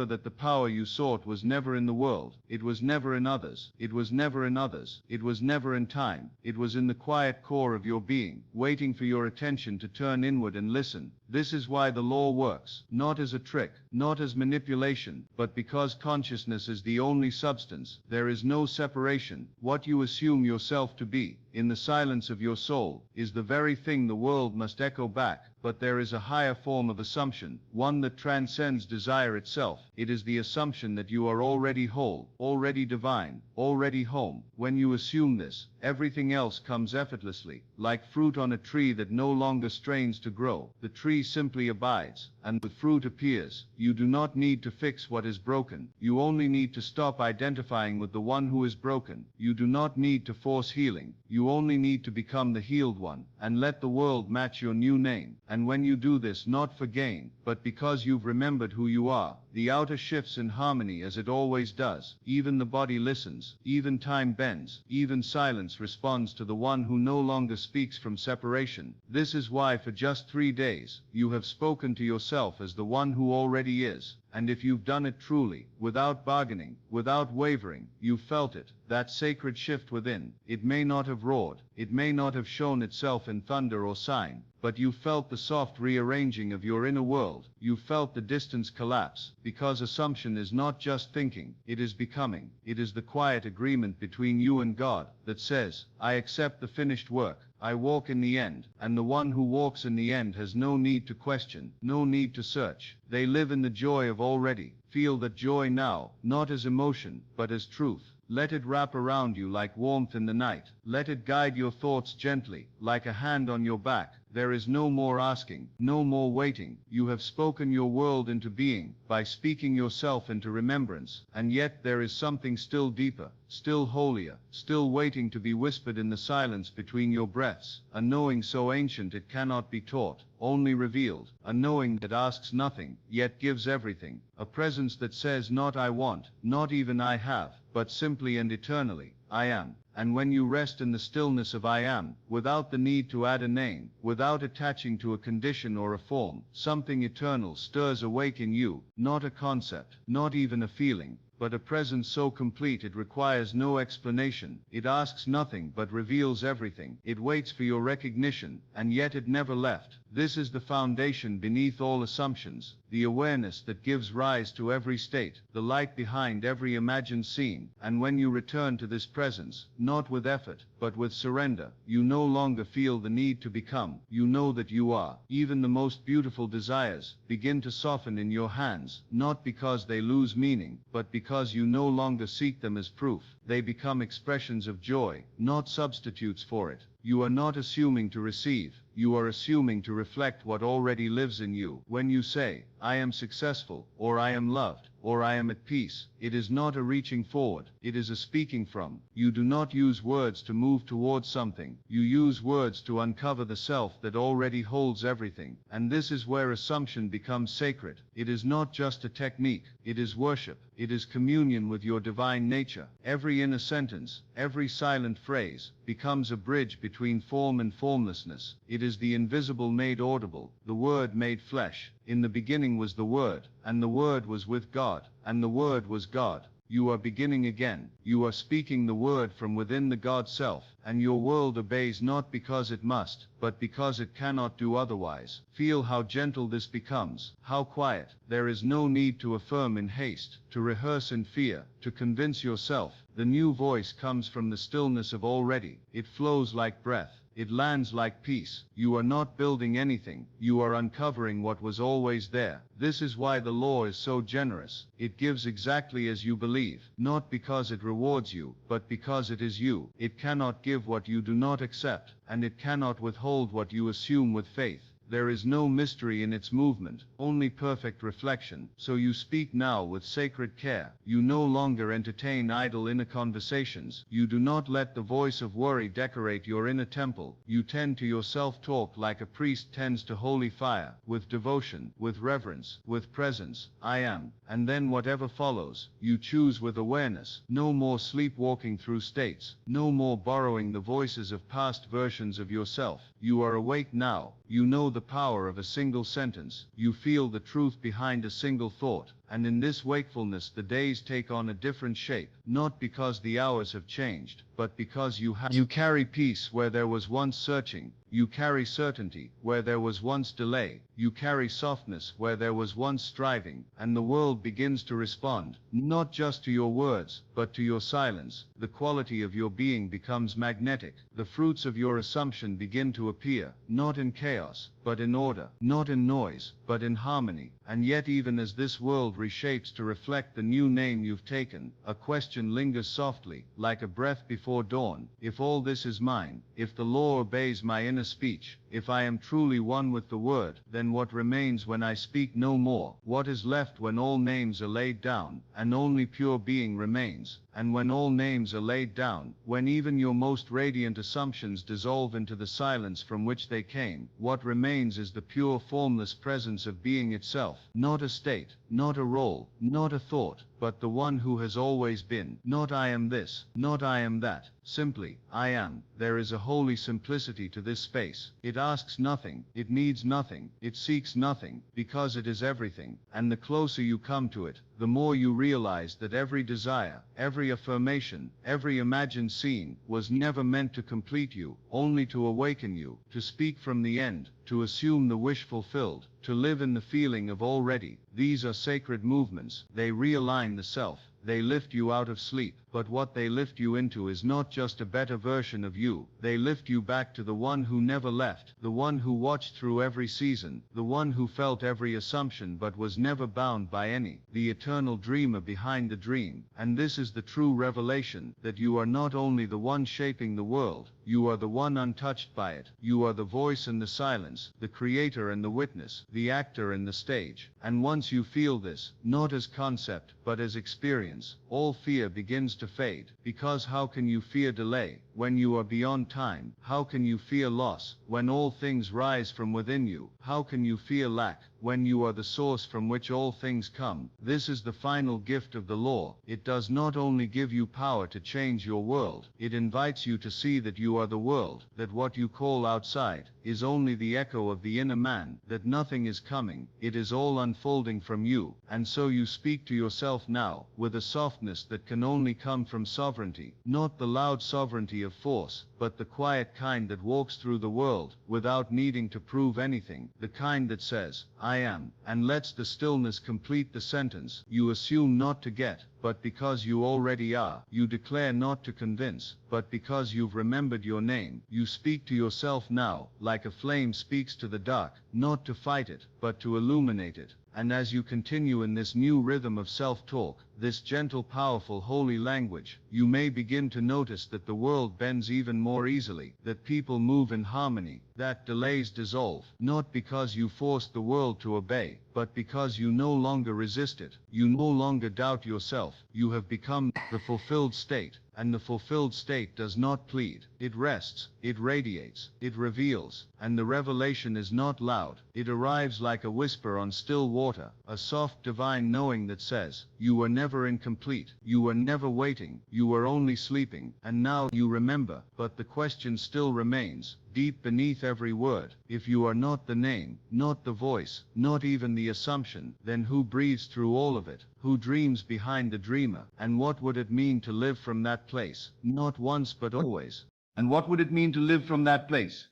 A: that the power you sought was never in the world, it was never in others, it was never in others, it was never in time, it was in the quiet core of your being, waiting for your attention to turn inward and listen. This is why the law works, not as a trick, not as manipulation, but because consciousness is the only substance. There is no separation. What you assume yourself to be, in the silence of your soul, is the very thing the world must echo back. But there is a higher form of assumption, one that transcends desire itself. It is the assumption that you are already whole, already divine, already home. When you assume this, everything else comes effortlessly, like fruit on a tree that no longer strains to grow. The tree simply abides, and the fruit appears. You do not need to fix what is broken. You only need to stop identifying with the one who is broken. You do not need to force healing. You only need to become the healed one, and let the world match your new name. And when you do this not for gain, but because you've remembered who you are, the outer shifts in harmony as it always does. Even the body listens, even time bends, even silence responds to the one who no longer speaks from separation. This is why for just 3 days, you have spoken to yourself as the one who already is. And if you've done it truly, without bargaining, without wavering, you felt it, that sacred shift within. It may not have roared, it may not have shown itself in thunder or sign, but you felt the soft rearranging of your inner world. You felt the distance collapse, because assumption is not just thinking, it is becoming. It is the quiet agreement between you and God that says, I accept the finished work. I walk in the end, and the one who walks in the end has no need to question, no need to search. They live in the joy of already. Feel that joy now, not as emotion, but as truth. Let it wrap around you like warmth in the night. Let it guide your thoughts gently, like a hand on your back. There is no more asking, no more waiting. You have spoken your world into being, by speaking yourself into remembrance. And yet there is something still deeper, still holier, still waiting to be whispered in the silence between your breaths. A knowing so ancient it cannot be taught, only revealed. A knowing that asks nothing, yet gives everything. A presence that says not I want, not even I have, but simply and eternally, I am. And when you rest in the stillness of I am, without the need to add a name, without attaching to a condition or a form, something eternal stirs awake in you, not a concept, not even a feeling, but a presence so complete it requires no explanation. It asks nothing but reveals everything. It waits for your recognition, and yet it never left. This is the foundation beneath all assumptions, the awareness that gives rise to every state, the light behind every imagined scene. And when you return to this presence, not with effort, but with surrender, you no longer feel the need to become. You know that you are. Even the most beautiful desires begin to soften in your hands, not because they lose meaning, but because you no longer seek them as proof. They become expressions of joy, not substitutes for it. You are not assuming to receive, you are assuming to reflect what already lives in you. When you say, I am successful, or I am loved, or I am at peace, it is not a reaching forward, it is a speaking from. You do not use words to move towards something, you use words to uncover the self that already holds everything. And this is where assumption becomes sacred. It is not just a technique, it is worship, it is communion with your divine nature. Every inner sentence, every silent phrase, becomes a bridge between form and formlessness. It is the invisible made audible, the Word made flesh. In the beginning was the Word, and the Word was with God, and the Word was God.
B: you are beginning again. You are speaking the word from within the God self, and your world obeys not because it must, but because it cannot do otherwise. Feel how gentle this becomes, how quiet. There is no need to affirm in haste, to rehearse in fear, to convince yourself. The new voice comes from the stillness of already. It flows like breath. It lands like peace. You are not building anything, you are uncovering what was always there. This is why the law is so generous. It gives exactly as you believe, not because it rewards you, but because it is you. It cannot give what you do not accept, and it cannot withhold what you assume with faith. There is no mystery in its movement, only perfect reflection. So you speak now with sacred care. You no longer entertain idle inner conversations. You do not let the voice of worry decorate your inner temple. You tend to your self-talk like a priest tends to holy fire, with devotion, with reverence, with presence. I am, and then whatever follows, you choose with awareness. No more sleepwalking through states, no more borrowing the voices of past versions of yourself. You are awake now. You know the power of a single sentence. You feel the truth behind a single thought. And in this wakefulness the days take on a different shape, not because the hours have changed, but because you carry peace where there was once searching. You carry certainty where there was once delay. You carry softness where there was once striving, and the world begins to respond, not just to your words, but to your silence. The quality of your being becomes magnetic. The fruits of your assumption begin to appear, not in chaos, but in order, not in noise, but in harmony. And yet even as this world reshapes to reflect the new name you've taken, a question lingers softly, like a breath before dawn. If all this is mine, if the law obeys my inner speech, if I am truly one with the word, then what remains when I speak no more? What is left when all names are laid down, and only pure being remains? And when all names are laid down, when even your most radiant assumptions dissolve into the silence from which they came, what remains is the pure formless presence of being itself, not a state, not a role, not a thought, but the one who has always been. Not I am this, not I am that, simply, I am. There is a holy simplicity to this space. It asks nothing, it needs nothing, it seeks nothing, because it is everything. And the closer you come to it, the more you realize that every desire, every affirmation, every imagined scene, was never meant to complete you, only to awaken you, to speak from the end, to assume the wish fulfilled, to live in the feeling of already. These are sacred movements. They realign the self. They lift you out of sleep. But what they lift you into is not just a better version of you. They lift you back to the one who never left, the one who watched through every season, the one who felt every assumption but was never bound by any, the eternal dreamer behind the dream. And this is the true revelation, that you are not only the one shaping the world, you are the one untouched by it. You are the voice and the silence, the creator and the witness, the actor and the stage. And once you feel this, not as concept, but as experience, all fear begins to fade. Because how can you fear delay, when you are beyond time? How can you fear loss, when all things rise from within you? How can you fear lack, when you are the source from which all things come? This is the final gift of the law. It does not only give you power to change your world, it invites you to see that you are the world, that what you call outside is only the echo of the inner man, that nothing is coming, it is all unfolding from you. And so you speak to yourself now, with a softness that can only come from sovereignty, not the loud sovereignty of force, but the quiet kind that walks through the world, without needing to prove anything, the kind that says, I am, and lets the stillness complete the sentence. You assume not to get, but because you already are. You declare not to convince, but because you've remembered your name. You speak to yourself now, like a flame speaks to the dark, not to fight it, but to illuminate it. And as you continue in this new rhythm of self-talk, this gentle, powerful, holy language, you may begin to notice that the world bends even more easily, that people move in harmony, that delays dissolve, not because you forced the world to obey, but because you no longer resist it. You no longer doubt yourself. You have become the fulfilled state. And the fulfilled state does not plead. It rests, it radiates, it reveals, and the revelation is not loud. It arrives like a whisper on still water, a soft divine knowing that says, you were never incomplete, you were never waiting, you you were only sleeping, and now you remember. But the question still remains, deep beneath every word. If you are not the name, not the voice, not even the assumption, then who breathes through all of it? Who dreams behind the dreamer? And what would it mean to live from that place? Not once but always.
A: And what would it mean to live from that place?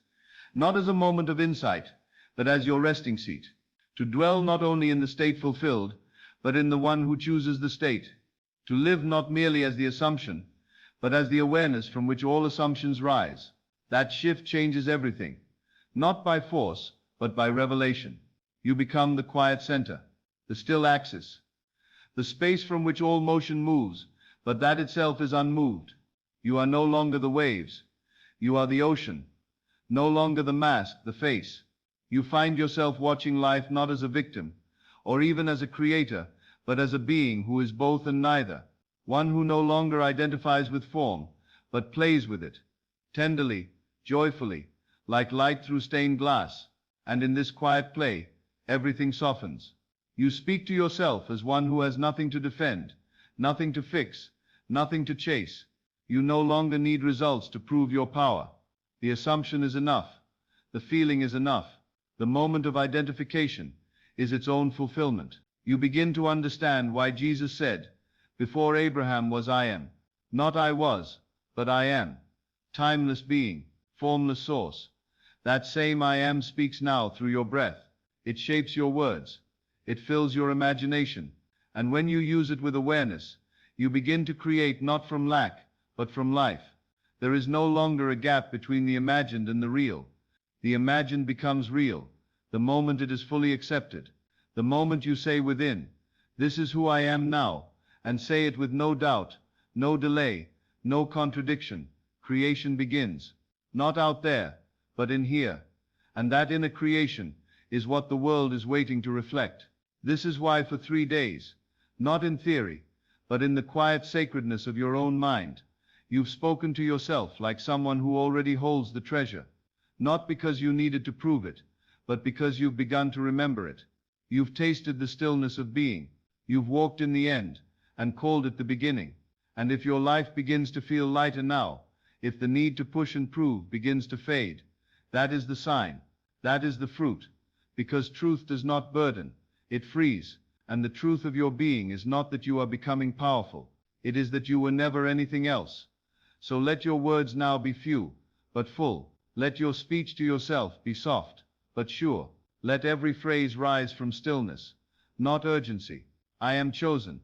A: Not as a moment of insight, but as your resting seat. To dwell not only in the state fulfilled, but in the one who chooses the state. To live not merely as the assumption, but as the awareness from which all assumptions rise. That shift changes everything, not by force, but by revelation. You become the quiet center, the still axis, the space from which all motion moves, but that itself is unmoved. You are no longer the waves. You are the ocean. No longer the mask, the face. You find yourself watching life not as a victim, or even as a creator, but as a being who is both and neither. One who no longer identifies with form, but plays with it, tenderly, joyfully, like light through stained glass. And in this quiet play, everything softens. You speak to yourself as one who has nothing to defend, nothing to fix, nothing to chase. You no longer need results to prove your power. The assumption is enough. The feeling is enough. The moment of identification is its own fulfillment. You begin to understand why Jesus said, "Before Abraham was I am." Not I was, but I am. Timeless being, formless source. That same I am speaks now through your breath. It shapes your words. It fills your imagination. And when you use it with awareness, you begin to create not from lack, but from life. There is no longer a gap between the imagined and the real. The imagined becomes real, the moment it is fully accepted. The moment you say within, "This is who I am now," and say it with no doubt, no delay, no contradiction, creation begins. Not out there, but in here. And that inner creation is what the world is waiting to reflect. This is why for 3 days, not in theory, but in the quiet sacredness of your own mind, you've spoken to yourself like someone who already holds the treasure. Not because you needed to prove it, but because you've begun to remember it. You've tasted the stillness of being. You've walked in the end, and called it the beginning. And if your life begins to feel lighter now, if the need to push and prove begins to fade, that is the sign, that is the fruit. Because truth does not burden, it frees. And the truth of your being is not that you are becoming powerful, it is that you were never anything else. So let your words now be few, but full. Let your speech to yourself be soft, but sure. Let every phrase rise from stillness, not urgency. I am chosen.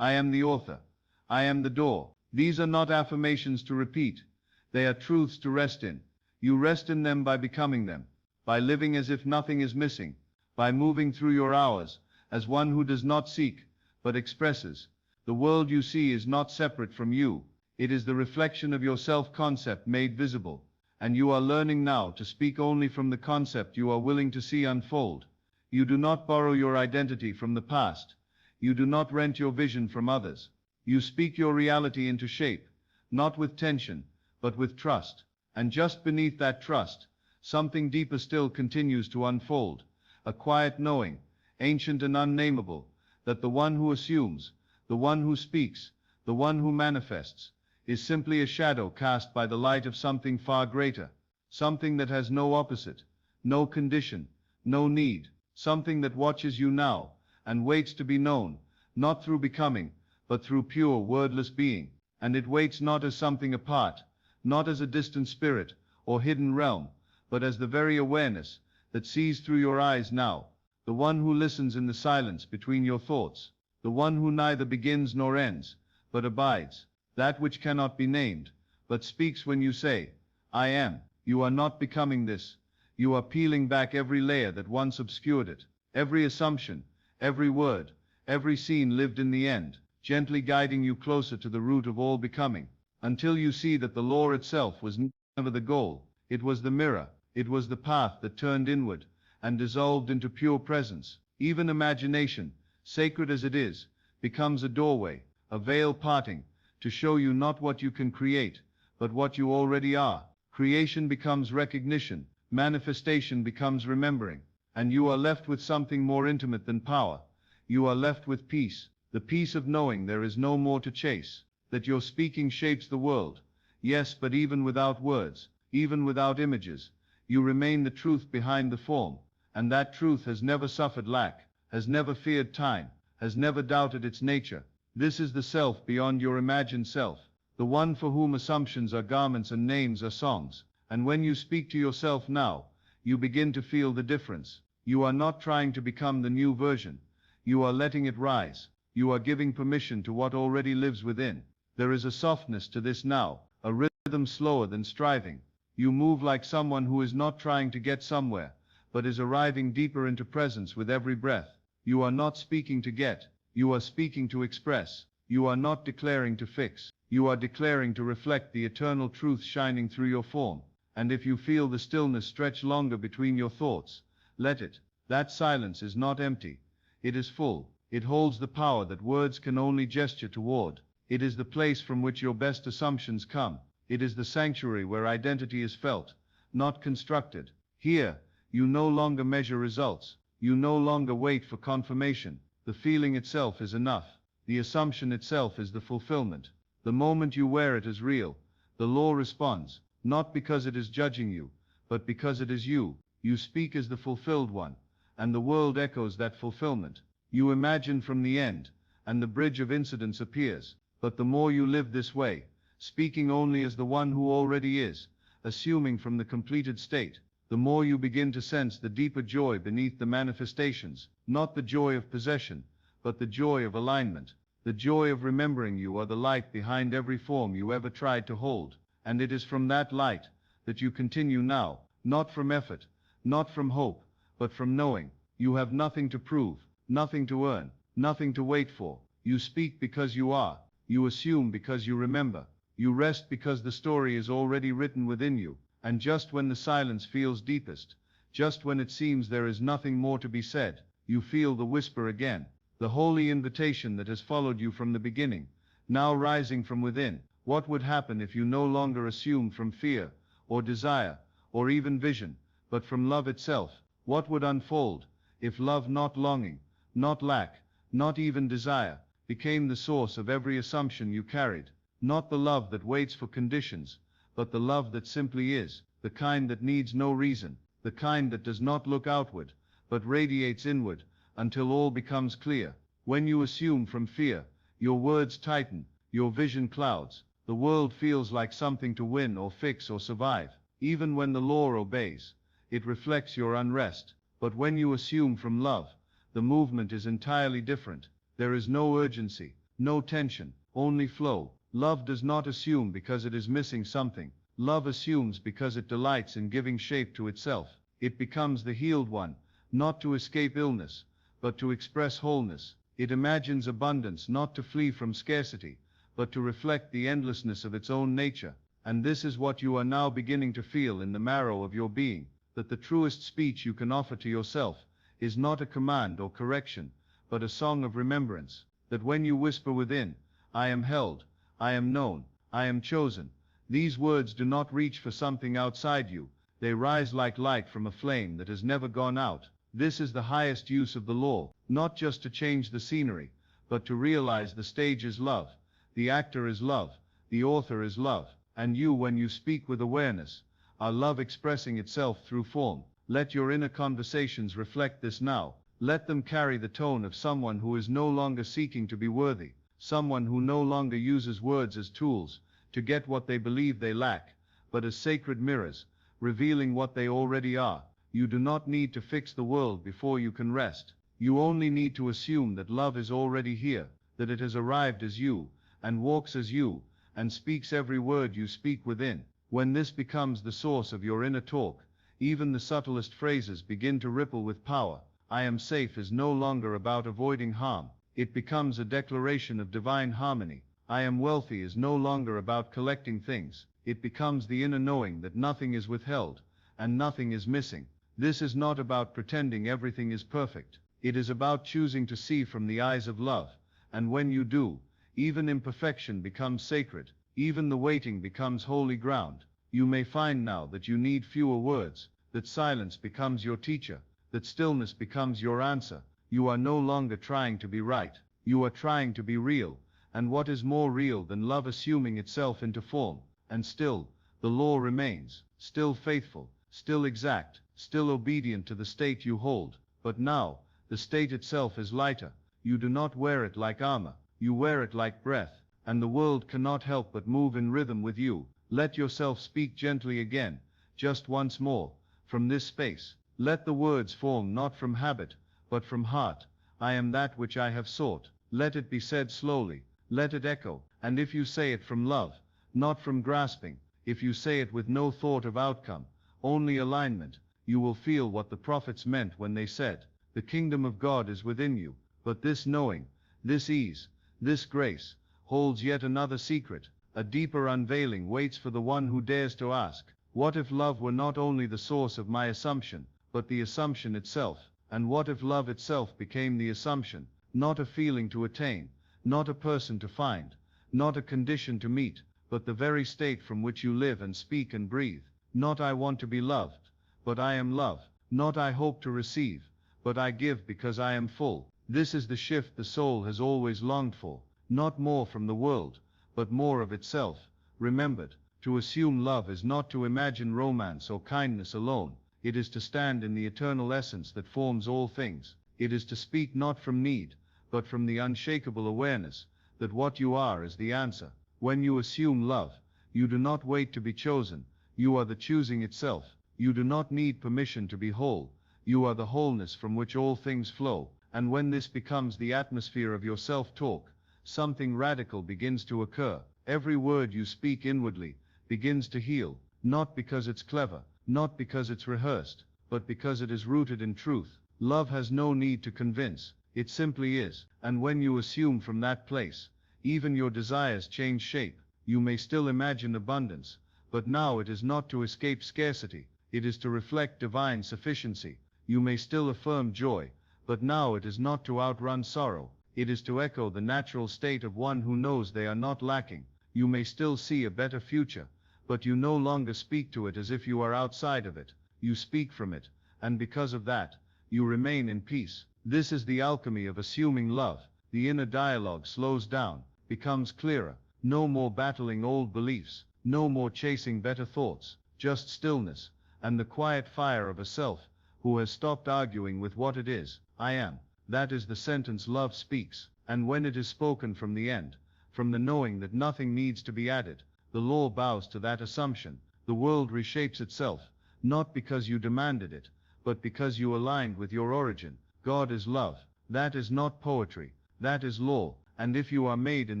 A: I am the author. I am the door. These are not affirmations to repeat. They are truths to rest in. You rest in them by becoming them, by living as if nothing is missing, by moving through your hours as one who does not seek, but expresses. The world you see is not separate from you. It is the reflection of your self-concept made visible. And you are learning now to speak only from the concept you are willing to see unfold. You do not borrow your identity from the past. You do not rent your vision from others. You speak your reality into shape, not with tension, but with trust. And just beneath that trust, something deeper still continues to unfold, a quiet knowing, ancient and unnameable, that the one who assumes, the one who speaks, the one who manifests, is simply a shadow cast by the light of something far greater, something that has no opposite, no condition, no need, something that watches you now, and waits to be known, not through becoming, but through pure wordless being. And it waits not as something apart, not as a distant spirit, or hidden realm, but as the very awareness that sees through your eyes now, the one who listens in the silence between your thoughts, the one who neither begins nor ends, but abides. That which cannot be named, but speaks when you say, "I am." You are not becoming this. You are peeling back every layer that once obscured it. Every assumption, every word, every scene lived in the end, gently guiding you closer to the root of all becoming, until you see that the law itself was never the goal. It was the mirror. It was the path that turned inward and dissolved into pure presence. Even imagination, sacred as it is, becomes a doorway, a veil parting, to show you not what you can create, but what you already are. Creation becomes recognition, manifestation becomes remembering, and you are left with something more intimate than power. You are left with peace, the peace of knowing there is no more to chase. that your speaking shapes the world. Yes, but even without words, even without images, you remain the truth behind the form, and that truth has never suffered lack, has never feared time, has never doubted its nature. This is the self beyond your imagined self, the one for whom assumptions are garments and names are songs. And when you speak to yourself now, you begin to feel the difference. You are not trying to become the new version. You are letting it rise. You are giving permission to what already lives within. There is a softness to this now, a rhythm slower than striving. You move like someone who is not trying to get somewhere, but is arriving deeper into presence with every breath. You are not speaking to get, you are speaking to express. You are not declaring to fix, you are declaring to reflect the eternal truth shining through your form. And if you feel the stillness stretch longer between your thoughts, let it. That silence is not empty. It is full. It holds the power that words can only gesture toward. It is the place from which your best assumptions come. It is the sanctuary where identity is felt, not constructed. Here, you no longer measure results. You no longer wait for confirmation. The feeling itself is enough. The assumption itself is the fulfillment. The moment you wear it as real, the law responds, not because it is judging you, but because it is you. You speak as the fulfilled one, and the world echoes that fulfillment. You imagine from the end, and the bridge of incidents appears. But the more you live this way, speaking only as the one who already is, assuming from the completed state, the more you begin to sense the deeper joy beneath the manifestations, not the joy of possession, but the joy of alignment, the joy of remembering you are the light behind every form you ever tried to hold. And it is from that light that you continue now, not from effort, not from hope, but from knowing. You have nothing to prove, nothing to earn, nothing to wait for. You speak because you are. You assume because you remember. You rest because the story is already written within you. And just when the silence feels deepest, just when it seems there is nothing more to be said, you feel the whisper again, the holy invitation that has followed you from the beginning, now rising from within. What would happen if you no longer assumed from fear, or desire, or even vision, but from love itself? What would unfold if love, not longing, not lack, not even desire, became the source of every assumption you carried? Not the love that waits for conditions, but the love that simply is, the kind that needs no reason, the kind that does not look outward, but radiates inward, until all becomes clear. When you assume from fear, your words tighten, your vision clouds. The world feels like something to win or fix or survive. Even when the law obeys, it reflects your unrest. But when you assume from love, the movement is entirely different. There is no urgency, no tension, only flow. Love does not assume because it is missing something. Love assumes because it delights in giving shape to itself. It becomes the healed one, not to escape illness, but to express wholeness. It imagines abundance not to flee from scarcity, but to reflect the endlessness of its own nature. And this is what you are now beginning to feel in the marrow of your being, that the truest speech you can offer to yourself is not a command or correction, but a song of remembrance. That when you whisper within, I am held, I am known, I am chosen, these words do not reach for something outside you, they rise like light from a flame that has never gone out. This is the highest use of the law, not just to change the scenery, but to realize the stage is love. The actor is love, the author is love, and you, when you speak with awareness, are love expressing itself through form. Let your inner conversations reflect this now. Let them carry the tone of someone who is no longer seeking to be worthy, someone who no longer uses words as tools to get what they believe they lack, but as sacred mirrors, revealing what they already are. You do not need to fix the world before you can rest. You only need to assume that love is already here, that it has arrived as you, and walks as you, and speaks every word you speak within. When this becomes the source of your inner talk, even the subtlest phrases begin to ripple with power. I am safe is no longer about avoiding harm. It becomes a declaration of divine harmony. I am wealthy is no longer about collecting things. It becomes the inner knowing that nothing is withheld, and nothing is missing. This is not about pretending everything is perfect. It is about choosing to see from the eyes of love. And when you do, even imperfection becomes sacred. Even the waiting becomes holy ground. You may find now that you need fewer words, that silence becomes your teacher, that stillness becomes your answer. You are no longer trying to be right. You are trying to be real,
B: and what is more real than love assuming itself into form? And still, the law remains, still faithful, still exact, still obedient to the state you hold. But now, the state itself is lighter. You do not wear it like armor, you wear it like breath, and the world cannot help but move in rhythm with you. Let yourself speak gently again, just once more, from this space. Let the words form not from habit, but from heart. I am that which I have sought. Let it be said slowly, let it echo, and if you say it from love, not from grasping, if you say it with no thought of outcome, only alignment, you will feel what the prophets meant when they said, the kingdom of God is within you. But this knowing, this ease, this grace, holds yet another secret. A deeper unveiling waits for the one who dares to ask, what if love were not only the source of my assumption, but the assumption itself? And what if love itself became the assumption, not a feeling to attain, not a person to find, not a condition to meet, but the very state from which you live and speak and breathe? Not I want to be loved, but I am love. Not I hope to receive, but I give because I am full. This is the shift the soul has always longed for, not more from the world, but more of itself. Remembered, to assume love is not to imagine romance or kindness alone. It is to stand in the eternal essence that forms all things. It is to speak not from need, but from the unshakable awareness that what you are is the answer. When you assume love, you do not wait to be chosen. You are the choosing itself. You do not need permission to be whole. You are the wholeness from which all things flow. And when this becomes the atmosphere of your self-talk, something radical begins to occur. Every word you speak inwardly begins to heal, not because it's clever, not because it's rehearsed, but because it is rooted in truth. Love has no need to convince, it simply is. And when you assume from that place, even your desires change shape. You may still imagine abundance, but now it is not to escape scarcity, it is to reflect divine sufficiency. You may still affirm joy, but now it is not to outrun sorrow, it is to echo the natural state of one who knows they are not lacking. You may still see a better future, but you no longer speak to it as if you are outside of it. You speak from it, and because of that, you remain in peace. This is the alchemy of assuming love. The inner dialogue slows down, becomes clearer. No more battling old beliefs, no more chasing better thoughts, just stillness, and the quiet fire of a self who has stopped arguing with what it is. I am. That is the sentence love speaks, and when it is spoken from the end, from the knowing that nothing needs to be added, the law bows to that assumption. The world reshapes itself, not because you demanded it, but because you aligned with your origin. God is love. That is not poetry, that is law. And if you are made in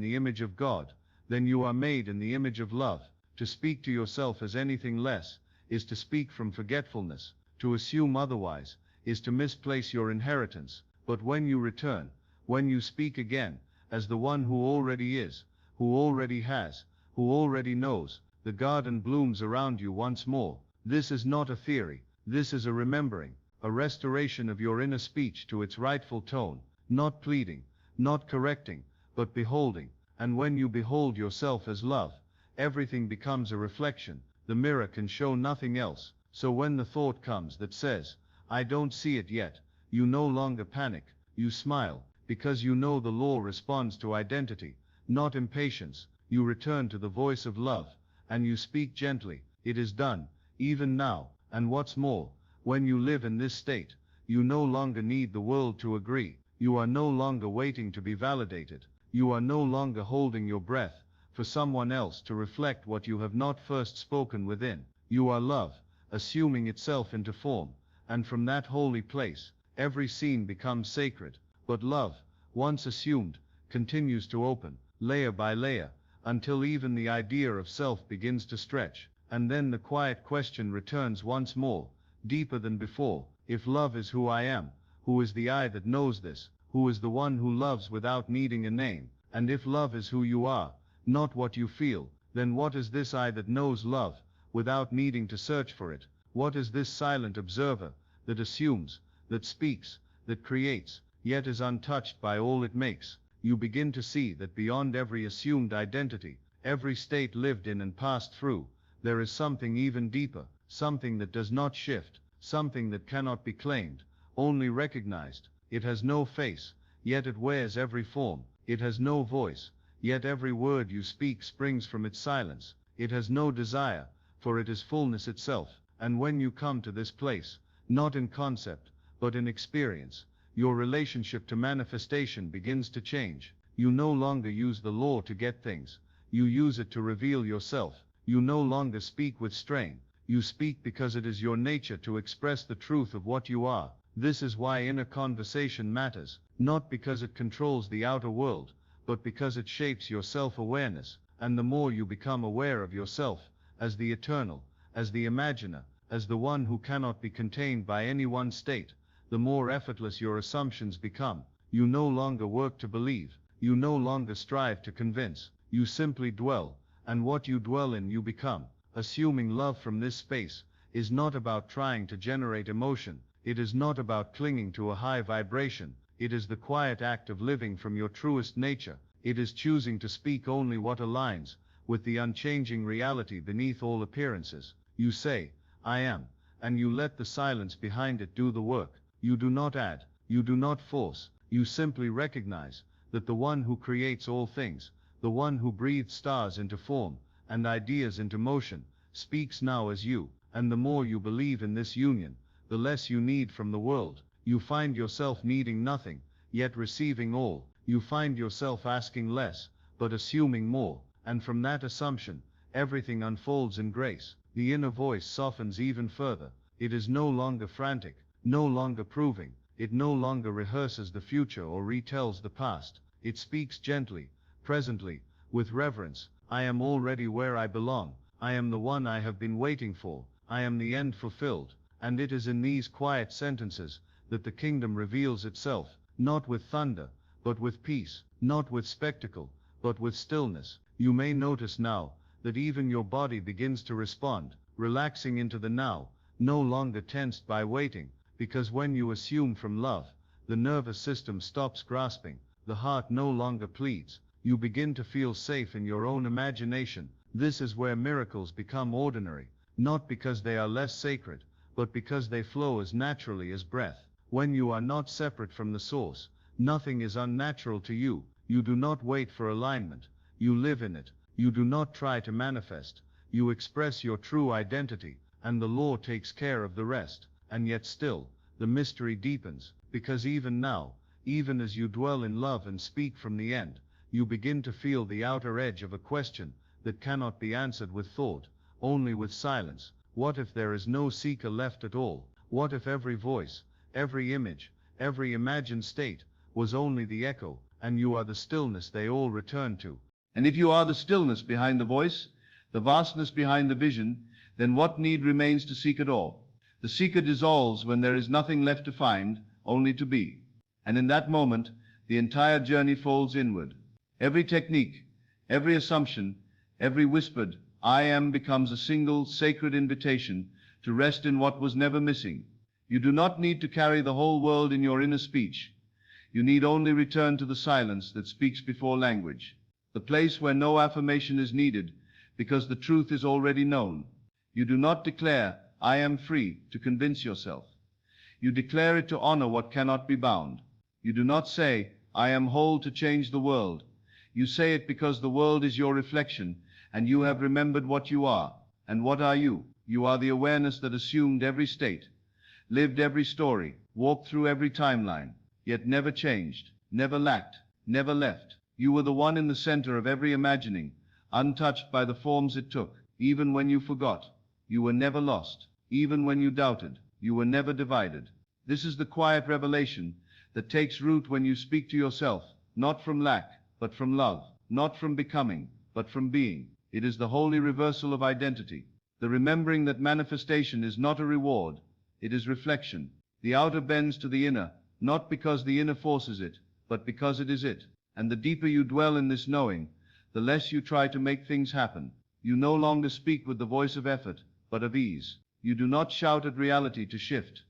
B: the image of God, then you are made in the image of love. To speak to yourself as anything less is to speak from forgetfulness. To assume otherwise is to misplace your inheritance. But when you return, when you speak again, as the one who already is, who already has, who already knows, the garden blooms around you once more. This is not a theory, this is a remembering, a restoration of your inner speech to its rightful tone, not pleading, not correcting, but beholding. And when you behold yourself as love, everything becomes a reflection. The mirror can show nothing else. So when the thought comes that says, I don't see it yet, you no longer panic, you smile, because you know the law responds to identity, not impatience. You return to the voice of love, and you speak gently. It is done, even now. And what's more, when you live in this state, you no longer need the world to agree. You are no longer waiting to be validated. You are no longer holding your breath for someone else to reflect what you have not first spoken within. You are love, assuming itself into form, and from that holy place, every scene becomes sacred. But love, once assumed, continues to open, layer by layer, until even the idea of self begins to stretch. And then the quiet question returns once more, deeper than before. If love is who I am, who is the I that knows this? Who is the one who loves without needing a name? And if love is who you are, not what you feel, then what is this I that knows love, without needing to search for it? What is this silent observer, that assumes, that speaks, that creates, yet is untouched by all it makes? You begin to see that beyond every assumed identity, every state lived in and passed through, there is something even deeper, something that does not shift, something that cannot be claimed, only recognized. It has no face, yet it wears every form. It has no voice, yet every word you speak springs from its silence. It has no desire, for it is fullness itself. And when you come to this place, not in concept, but in experience, your relationship to manifestation begins to change. You no longer use the law to get things. You use it to reveal yourself. You no longer speak with strain. You speak because it is your nature to express the truth of what you are. This is why inner conversation matters, not because it controls the outer world, but because it shapes your self-awareness. And the more you become aware of yourself, as the eternal, as the imaginer, as the one who cannot be contained by any one state, the more effortless your assumptions become. You no longer work to believe. You no longer strive to convince. You simply dwell, and what you dwell in you become. Assuming love from this space is not about trying to generate emotion. It is not about clinging to a high vibration. It is the quiet act of living from your truest nature. It is choosing to speak only what aligns with the unchanging reality beneath all appearances. You say, I am, and you let the silence behind it do the work. You do not add, you do not force, you simply recognize that the one who creates all things, the one who breathes stars into form, and ideas into motion, speaks now as you. And the more you believe in this union, the less you need from the world. You find yourself needing nothing, yet receiving all. You find yourself asking less, but assuming more. And from that assumption, everything unfolds in grace. The inner voice softens even further. It is no longer frantic, no longer proving. It no longer rehearses the future or retells the past. It speaks gently, presently, with reverence. I am already where I belong. I am the one I have been waiting for. I am the end fulfilled. And it is in these quiet sentences that the kingdom reveals itself, not with thunder, but with peace, not with spectacle, but with stillness. You may notice now that even your body begins to respond, relaxing into the now, no longer tensed by waiting, because when you assume from love, the nervous system stops grasping, the heart no longer pleads. You begin to feel safe in your own imagination. This is where miracles become ordinary, not because they are less sacred, but because they flow as naturally as breath. When you are not separate from the source, nothing is unnatural to you. You do not wait for alignment. You live in it. You do not try to manifest. You express your true identity, and the law takes care of the rest. And yet still, the mystery deepens, because even now, even as you dwell in love and speak from the end, you begin to feel the outer edge of a question that cannot be answered with thought, only with silence. What if there is no seeker left at all? What if every voice, every image, every imagined state, was only the echo, and you are the stillness they all return to?
A: And if you are the stillness behind the voice, the vastness behind the vision, then what need remains to seek at all? The seeker dissolves when there is nothing left to find, only to be. And in that moment, the entire journey folds inward. Every technique, every assumption, every whispered I am becomes a single, sacred invitation to rest in what was never missing. You do not need to carry the whole world in your inner speech. You need only return to the silence that speaks before language, the place where no affirmation is needed, because the truth is already known. You do not declare, I am free, to convince yourself. You declare it to honor what cannot be bound. You do not say, I am whole, to change the world. You say it because the world is your reflection, and you have remembered what you are. And what are you? You are the awareness that assumed every state, lived every story, walked through every timeline, yet never changed, never lacked, never left. You were the one in the center of every imagining, untouched by the forms it took. Even when you forgot, you were never lost. Even when you doubted, you were never divided. This is the quiet revelation that takes root when you speak to yourself, not from lack, but from love, not from becoming, but from being. It is the holy reversal of identity, the remembering that manifestation is not a reward, it is reflection. The outer bends to the inner, not because the inner forces it, but because it is it. And the deeper you dwell in this knowing, the less you try to make things happen. You no longer speak with the voice of effort, but of ease. You do not shout at reality to shift.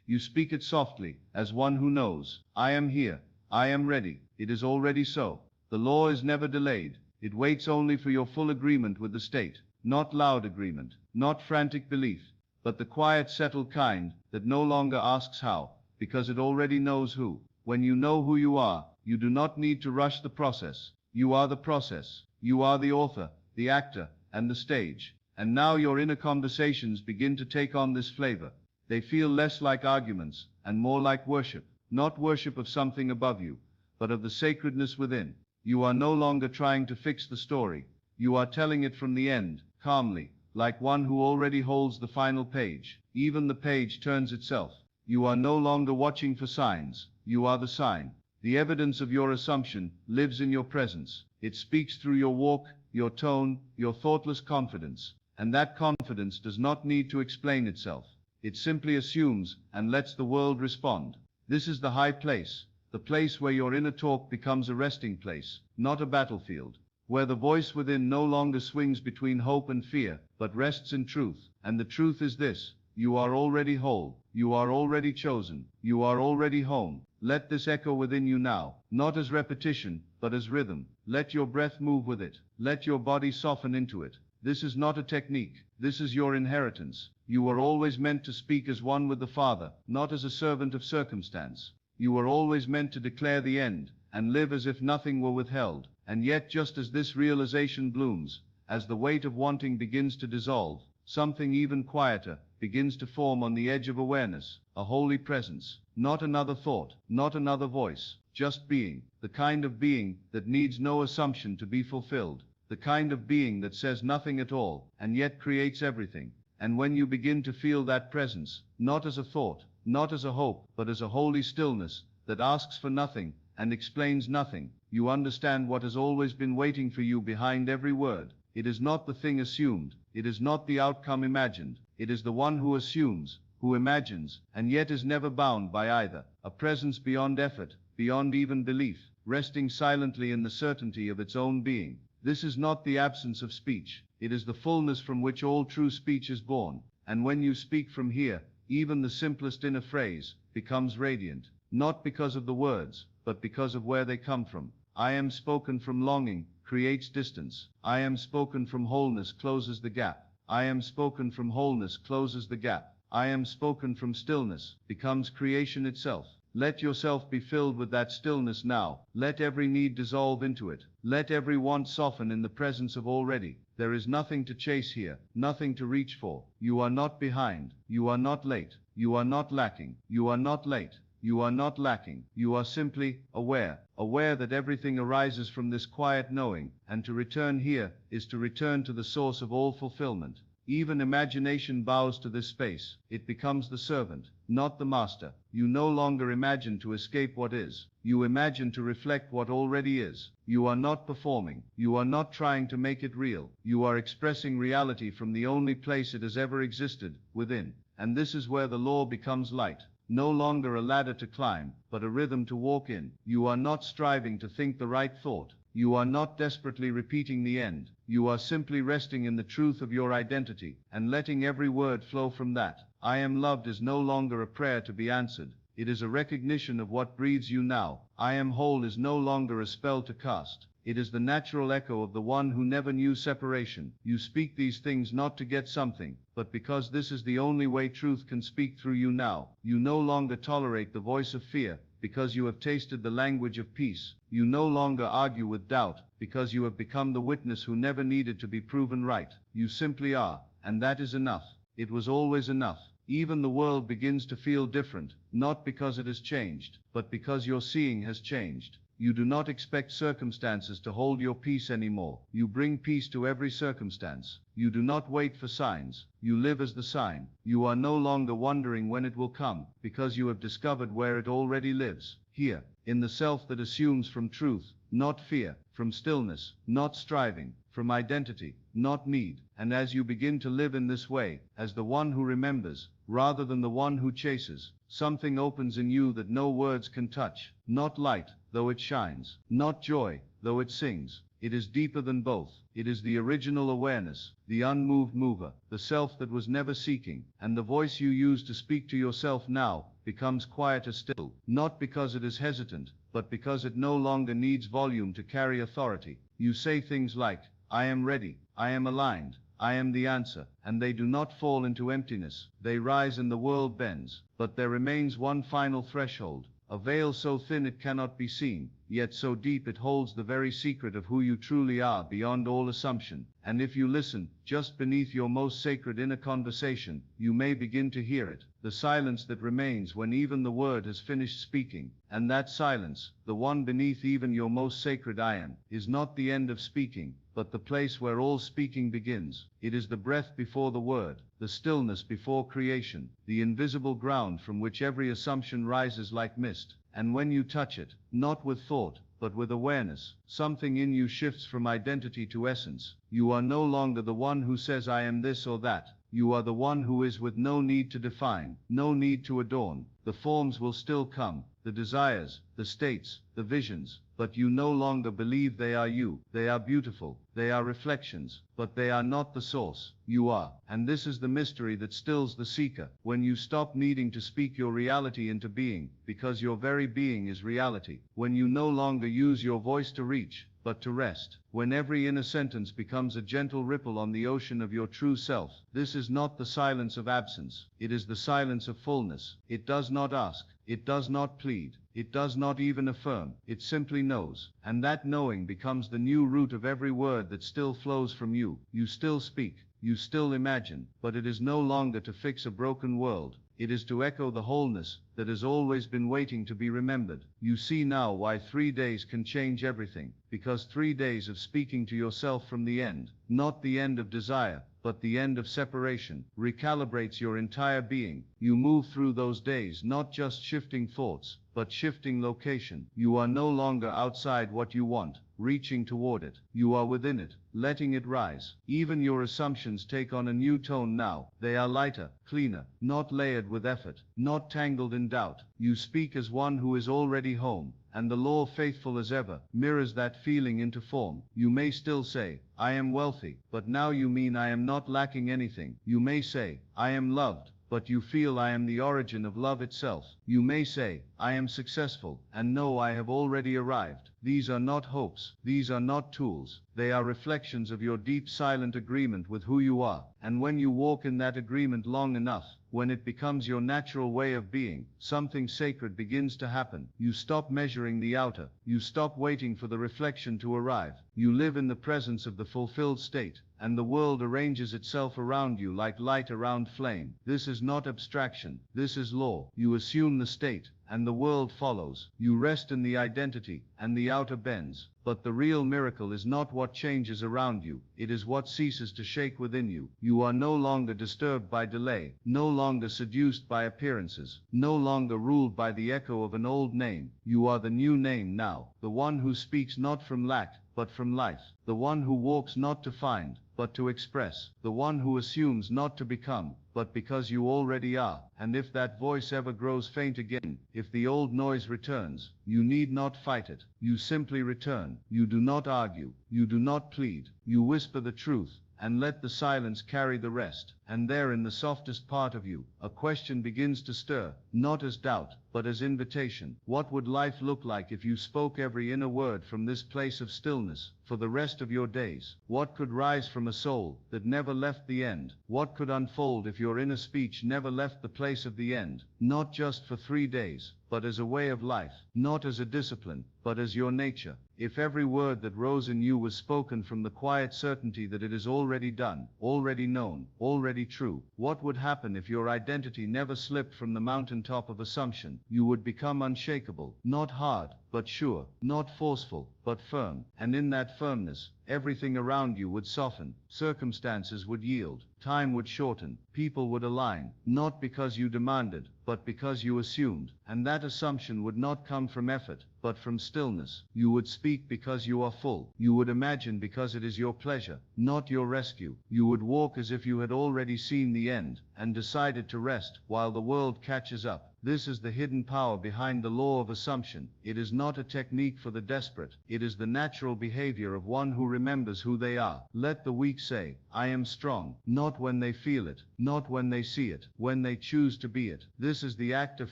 A: You speak it softly, as one who knows. I am here. I am ready. It is already so. The law is never delayed. It waits only for your full agreement with the state. Not loud agreement, not frantic belief, but the quiet, settled kind that no longer asks how, because it already knows who. When you know who you are, you do not need to rush the process. You are the process. You are the author, the actor, and the stage. And now your inner conversations begin to take on this flavor. They feel less like arguments, and more like worship. Not worship of something above you, but of the sacredness within. You are no longer trying to fix the story. You are telling it from the end, calmly, like one who already holds the final page. Even the page turns itself. You are no longer watching for signs. You are the sign. The evidence of your assumption lives in your presence. It speaks through your walk, your tone, your thoughtless confidence. And that confidence does not need to explain itself. It simply assumes and lets the world respond. This is the high place, the place where your inner talk becomes a resting place, not a battlefield, where the voice within no longer swings between hope and fear, but rests in truth. And the truth is this: you are already whole, you are already chosen, you are already home. Let this echo within you now, not as repetition, but as rhythm. Let your breath move with it. Let your body soften into it. This is not a technique. This is your inheritance. You were always meant to speak as one with the Father, not as a servant of circumstance. You were always meant to declare the end, and live as if nothing were withheld. And yet, just as this realization blooms, as the weight of wanting begins to dissolve, something even quieter begins to form on the edge of awareness, a holy presence. Not another thought, not another voice, just being, the kind of being that needs no assumption to be fulfilled, the kind of being that says nothing at all, and yet creates everything. And when you begin to feel that presence, not as a thought, not as a hope, but as a holy stillness that asks for nothing and explains nothing, you understand what has always been waiting for you behind every word. It is not the thing assumed, it is not the outcome imagined, it is the one who assumes, who imagines, and yet is never bound by either. A presence beyond effort, beyond even belief, resting silently in the certainty of its own being. This is not the absence of speech, it is the fullness from which all true speech is born. And when you speak from here, even the simplest inner phrase becomes radiant, not because of the words, but because of where they come from. I am spoken from longing, creates distance. I am spoken from wholeness, closes the gap. I am spoken from wholeness, closes the gap. I am spoken from stillness, becomes creation itself. Let yourself be filled with that stillness now. Let every need dissolve into it. Let every want soften in the presence of already. There is nothing to chase here, nothing to reach for. You are not behind. You are not late. You are not lacking. You are not late. You are not lacking. You are simply aware, aware that everything arises from this quiet knowing, and to return here is to return to the source of all fulfillment. Even imagination bows to this space. It becomes the servant, not the master. You no longer imagine to escape what is. You imagine to reflect what already is. You are not performing. You are not trying to make it real. You are expressing reality from the only place it has ever existed, within. And this is where the law becomes light. No longer a ladder to climb, but a rhythm to walk in. You are not striving to think the right thought. You are not desperately repeating the end. You are simply resting in the truth of your identity, and letting every word flow from that. I am loved is no longer a prayer to be answered. It is a recognition of what breathes you now. I am whole is no longer a spell to cast. It is the natural echo of the one who never knew separation. You speak these things not to get something, but because this is the only way truth can speak through you now. You no longer tolerate the voice of fear, because you have tasted the language of peace. You no longer argue with doubt, because you have become the witness who never needed to be proven right. You simply are, and that is enough. It was always enough. Even the world begins to feel different, not because it has changed, but because your seeing has changed. You do not expect circumstances to hold your peace anymore. You bring peace to every circumstance. You do not wait for signs. You live as the sign. You are no longer wondering when it will come, because you have discovered where it already lives. Here, in the self that assumes from truth, not fear, from stillness, not striving, from identity, not need. And as you begin to live in this way, as the one who remembers, rather than the one who chases, something opens in you that no words can touch. Not light, though it shines. Not joy, though it sings. It is deeper than both. It is the original awareness, the unmoved mover, the self that was never seeking. And the voice you use to speak to yourself now becomes quieter still, not because it is hesitant, but because it no longer needs volume to carry authority. You say things like, I am ready, I am aligned, I am the answer, and they do not fall into emptiness. They rise and the world bends. But there remains one final threshold, a veil so thin it cannot be seen.
B: yet so deep it holds the very secret of who you truly are beyond all assumption. And if you listen, just beneath your most sacred inner conversation, you may begin to hear it, the silence that remains when even the word has finished speaking. And that silence, the one beneath even your most sacred I am, is not the end of speaking, but the place where all speaking begins. It is the breath before the word, the stillness before creation, the invisible ground from which every assumption rises like mist. And when you touch it, not with thought, but with awareness, something in you shifts from identity to essence. You are no longer the one who says I am this or that. You are the one who is, with no need to define, no need to adorn. The forms will still come, the desires, the states, the visions, but you no longer believe they are you. They are beautiful, they are reflections, but they are not the source. You are. And this is the mystery that stills the seeker. When you stop needing to speak your reality into being, because your very being is reality. When you no longer use your voice to reach, but to rest. When every inner sentence becomes a gentle ripple on the ocean of your true self. This is not the silence of absence. It is the silence of fullness. It does not ask. It does not plead. It does not even affirm. It simply knows. And that knowing becomes the new root of every word that still flows from you. You still speak. You still imagine. But it is no longer to fix a broken world. It is to echo the wholeness that has always been waiting to be remembered. You see now why 3 days can change everything. Because 3 days of speaking to yourself from the end, not the end of desire, but the end of separation, recalibrates your entire being. You move through those days not just shifting thoughts, but shifting location. You are no longer outside what you want, reaching toward it. You are within it, letting it rise. Even your assumptions take on a new tone now. They are lighter, cleaner, not layered with effort, not tangled in doubt. You speak as one who is already home. And the law, faithful as ever, mirrors that feeling into form. You may still say, I am wealthy, but now you mean I am not lacking anything. You may say, I am loved, but you feel I am the origin of love itself. You may say, I am successful, and know I have already arrived. These are not hopes. These are not tools. They are reflections of your deep silent agreement with who you are. And when you walk in that agreement long enough, when it becomes your natural way of being, something sacred begins to happen. You stop measuring the outer. You stop waiting for the reflection to arrive. You live in the presence of the fulfilled state, and the world arranges itself around you like light around flame. This is not abstraction. This is law. You assume the state, and the world follows. You rest in the identity, and the outer bends. But the real miracle is not what changes around you. It is what ceases to shake within you. You are no longer disturbed by delay, no longer seduced by appearances, no longer ruled by the echo of an old name. You are the new name now, the one who speaks not from lack, but from life, the one who walks not to find, but to express, the one who assumes not to become, but because you already are. And if that voice ever grows faint again, if the old noise returns, you need not fight it. You simply return. You do not argue. You do not plead. You whisper the truth, and let the silence carry the rest. And there, in the softest part of you, a question begins to stir, not as doubt, but as invitation. What would life look like if you spoke every inner word from this place of stillness for the rest of your days? What could rise from a soul that never left the end? What could unfold if your inner speech never left the place of the end? Not just for 3 days, but as a way of life, not as a discipline, but as your nature. If every word that rose in you was spoken from the quiet certainty that it is already done, already known, already true, what would happen if your identity never slipped from the mountaintop of assumption? You would become unshakable, not hard, but sure, not forceful, but firm. And in that firmness, everything around you would soften, circumstances would yield, time would shorten, people would align, not because you demanded, but because you assumed. And that assumption would not come from effort, but from stillness. You would speak because you are full. You would imagine because it is your pleasure, not your rescue. You would walk as if you had already seen the end, and decided to rest while the world catches up. This is the hidden power behind the law of assumption. It is not a technique for the desperate. It is the natural behavior of one who remembers who they are. Let the weak say, I am strong, not when they feel it, not when they see it, when they choose to be it. This is the act of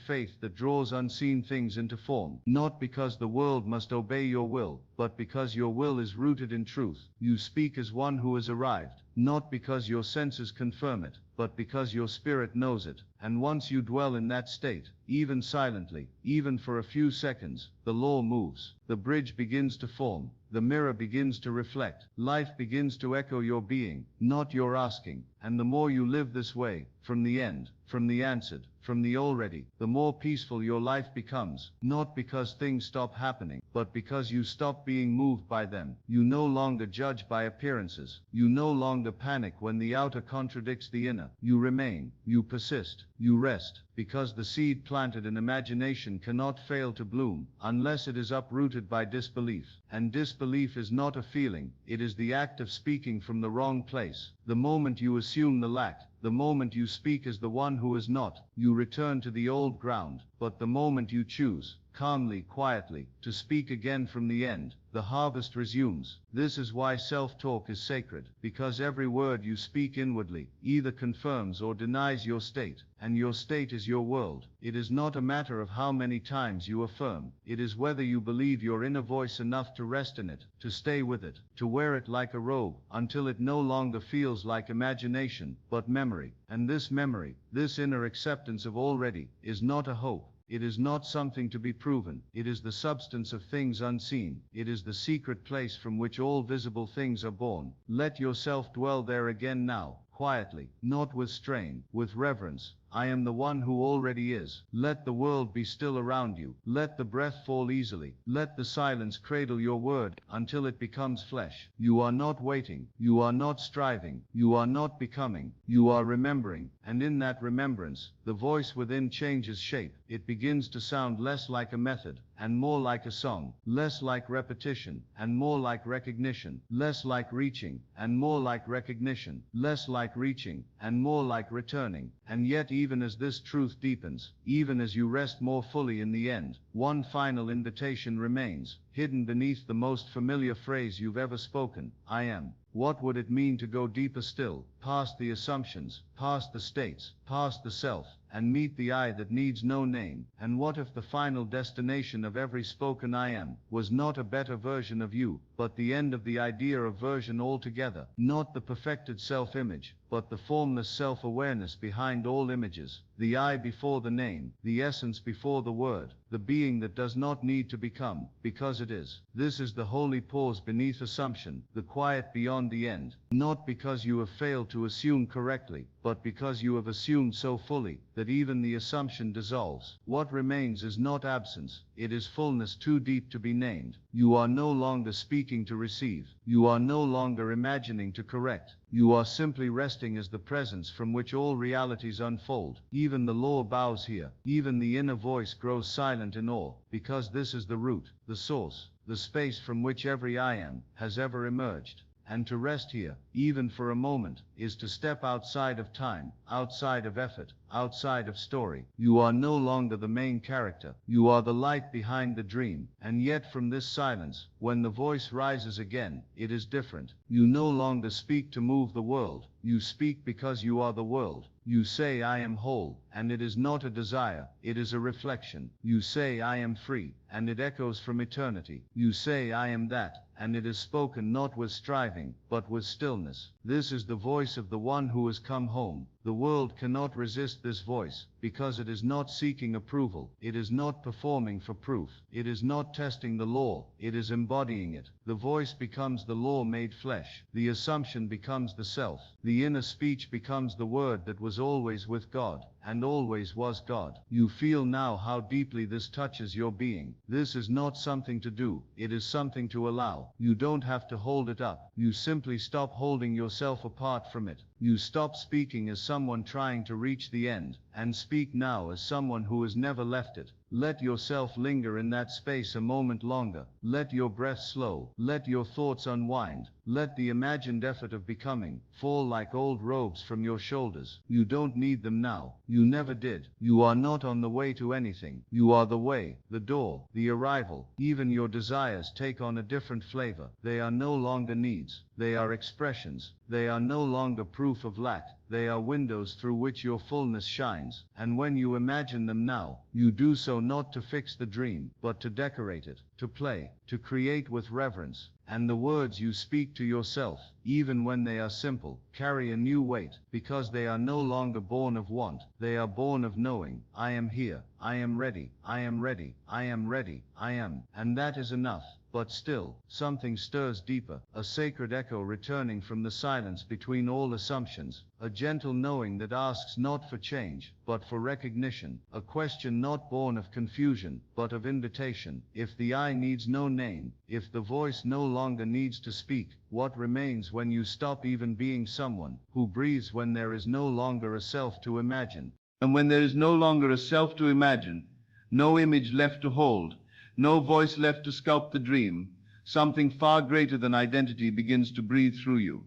B: faith that draws unseen things into form, not because the world must obey your will, but because your will is rooted in truth. You speak as one who has arrived, not because your senses confirm it, but because your spirit knows it. And once you dwell in that state, even silently, even for a few seconds, the law moves. The bridge begins to form. The mirror begins to reflect. Life begins to echo your being, not your asking. And the more you live this way, from the end, from the answered, from the already, the more peaceful your life becomes, not because things stop happening, but because you stop being moved by them. You no longer judge by appearances. You no longer panic when the outer contradicts the inner. You remain, you persist, you rest, because the seed planted in imagination cannot fail to bloom, unless it is uprooted by disbelief. And disbelief is not a feeling, it is the act of speaking from the wrong place. The moment you assume the lack, the moment you speak as the one who is not, you return to the old ground. But the moment you choose, calmly, quietly, to speak again from the end, the harvest resumes. This is why self-talk is sacred, because every word you speak inwardly either confirms or denies your state, and your state is your world. It is not a matter of how many times you affirm, it is whether you believe your inner voice enough to rest in it, to stay with it, to wear it like a robe, until it no longer feels like imagination, but memory. And this memory, this inner acceptance of already, is not a hope. It is not something to be proven. It is the substance of things unseen. It is the secret place from which all visible things are born. Let yourself dwell there again now, quietly, not with strain, with reverence. I am the one who already is. Let the world be still around you. Let the breath fall easily. Let the silence cradle your word until it becomes flesh. You are not waiting. You are not striving. You are not becoming. You are remembering. And in that remembrance, the voice within changes shape. It begins to sound less like a method and more like a song, less like repetition and more like recognition, less like reaching and more like recognition, less like reaching and more like returning. And yet, even as this truth deepens, even as you rest more fully in the end, one final invitation remains, hidden beneath the most familiar phrase you've ever spoken: I am. What would it mean to go deeper still, past the assumptions, past the states, past the self, and meet the I that needs no name? And what if the final destination of every spoken I am was not a better version of you, but the end of the idea of version altogether? Not the perfected self-image, but the formless self-awareness behind all images, the I before the name, the essence before the word, the being that does not need to become, because it is. This is the holy pause beneath assumption, the quiet beyond the end, not because you have failed to assume correctly, but because you have assumed so fully that even the assumption dissolves. What remains is not absence, it is fullness too deep to be named. You are no longer speaking to receive. You are no longer imagining to correct. You are simply resting as the presence from which all realities unfold. Even the law bows here. Even the inner voice grows silent in awe, because this is the root, the source, the space from which every I am has ever emerged. And to rest here, even for a moment, is to step outside of time, outside of effort, outside of story. You are no longer the main character. You are the light behind the dream. And yet from this silence, when the voice rises again, it is different. You no longer speak to move the world. You speak because you are the world. You say I am whole, and it is not a desire, it is a reflection. You say I am free, and it echoes from eternity. You say I am that, and it is spoken not with striving, but with stillness. This is the voice of the one who has come home. The world cannot resist this voice, because it is not seeking approval. It is not performing for proof. It is not testing the law. It is embodying it. The voice becomes the law made flesh. The assumption becomes the self. The inner speech becomes the word that was always with God, and always was God. You feel now how deeply this touches your being. This is not something to do. It is something to allow. You don't have to hold it up. You simply stop holding yourself apart from it. You stop speaking as someone trying to reach the end, and speak now as someone who has never left it. Let yourself linger in that space a moment longer. Let your breath slow. Let your thoughts unwind. Let the imagined effort of becoming fall like old robes from your shoulders. You don't need them now. You never did. You are not on the way to anything. You are the way, the door, the arrival. Even your desires take on a different flavor. They are no longer needs. They are expressions. They are no longer proof of lack. They are windows through which your fullness shines, and when you imagine them now, you do so not to fix the dream, but to decorate it, to play, to create with reverence. And the words you speak to yourself, even when they are simple, carry a new weight, because they are no longer born of want, they are born of knowing. I am here, I am ready, I am ready, I am ready, I am, and that is enough. But still, something stirs deeper, a sacred echo returning from the silence between all assumptions, a gentle knowing that asks not for change, but for recognition, a question not born of confusion, but of invitation. If the I needs no name, if the voice no longer needs to speak, what remains when you stop even being someone who breathes, when there is no longer a self to imagine?
A: And when there is no longer a self to imagine, no image left to hold, no voice left to sculpt the dream, something far greater than identity begins to breathe through you.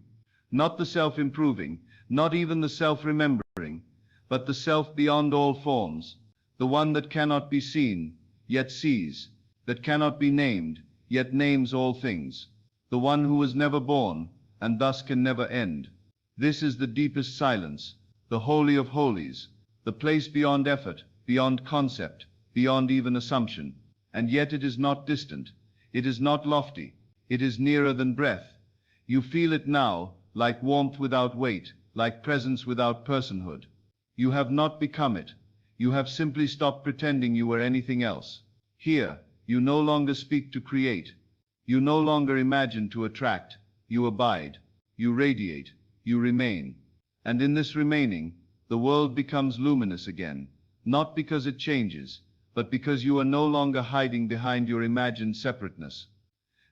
A: Not the self-improving, not even the self-remembering, but the self beyond all forms, the one that cannot be seen, yet sees, that cannot be named, yet names all things, the one who was never born, and thus can never end. This is the deepest silence, the holy of holies, the place beyond effort, beyond concept, beyond even assumption. And yet it is not distant, it is not lofty, it is nearer than breath. You feel it now, like warmth without weight, like presence without personhood. You have not become it, you have simply stopped pretending you were anything else. Here, you no longer speak to create, you no longer imagine to attract, you abide, you radiate, you remain. And in this remaining, the world becomes luminous again, not because it changes, but because you are no longer hiding behind your imagined separateness.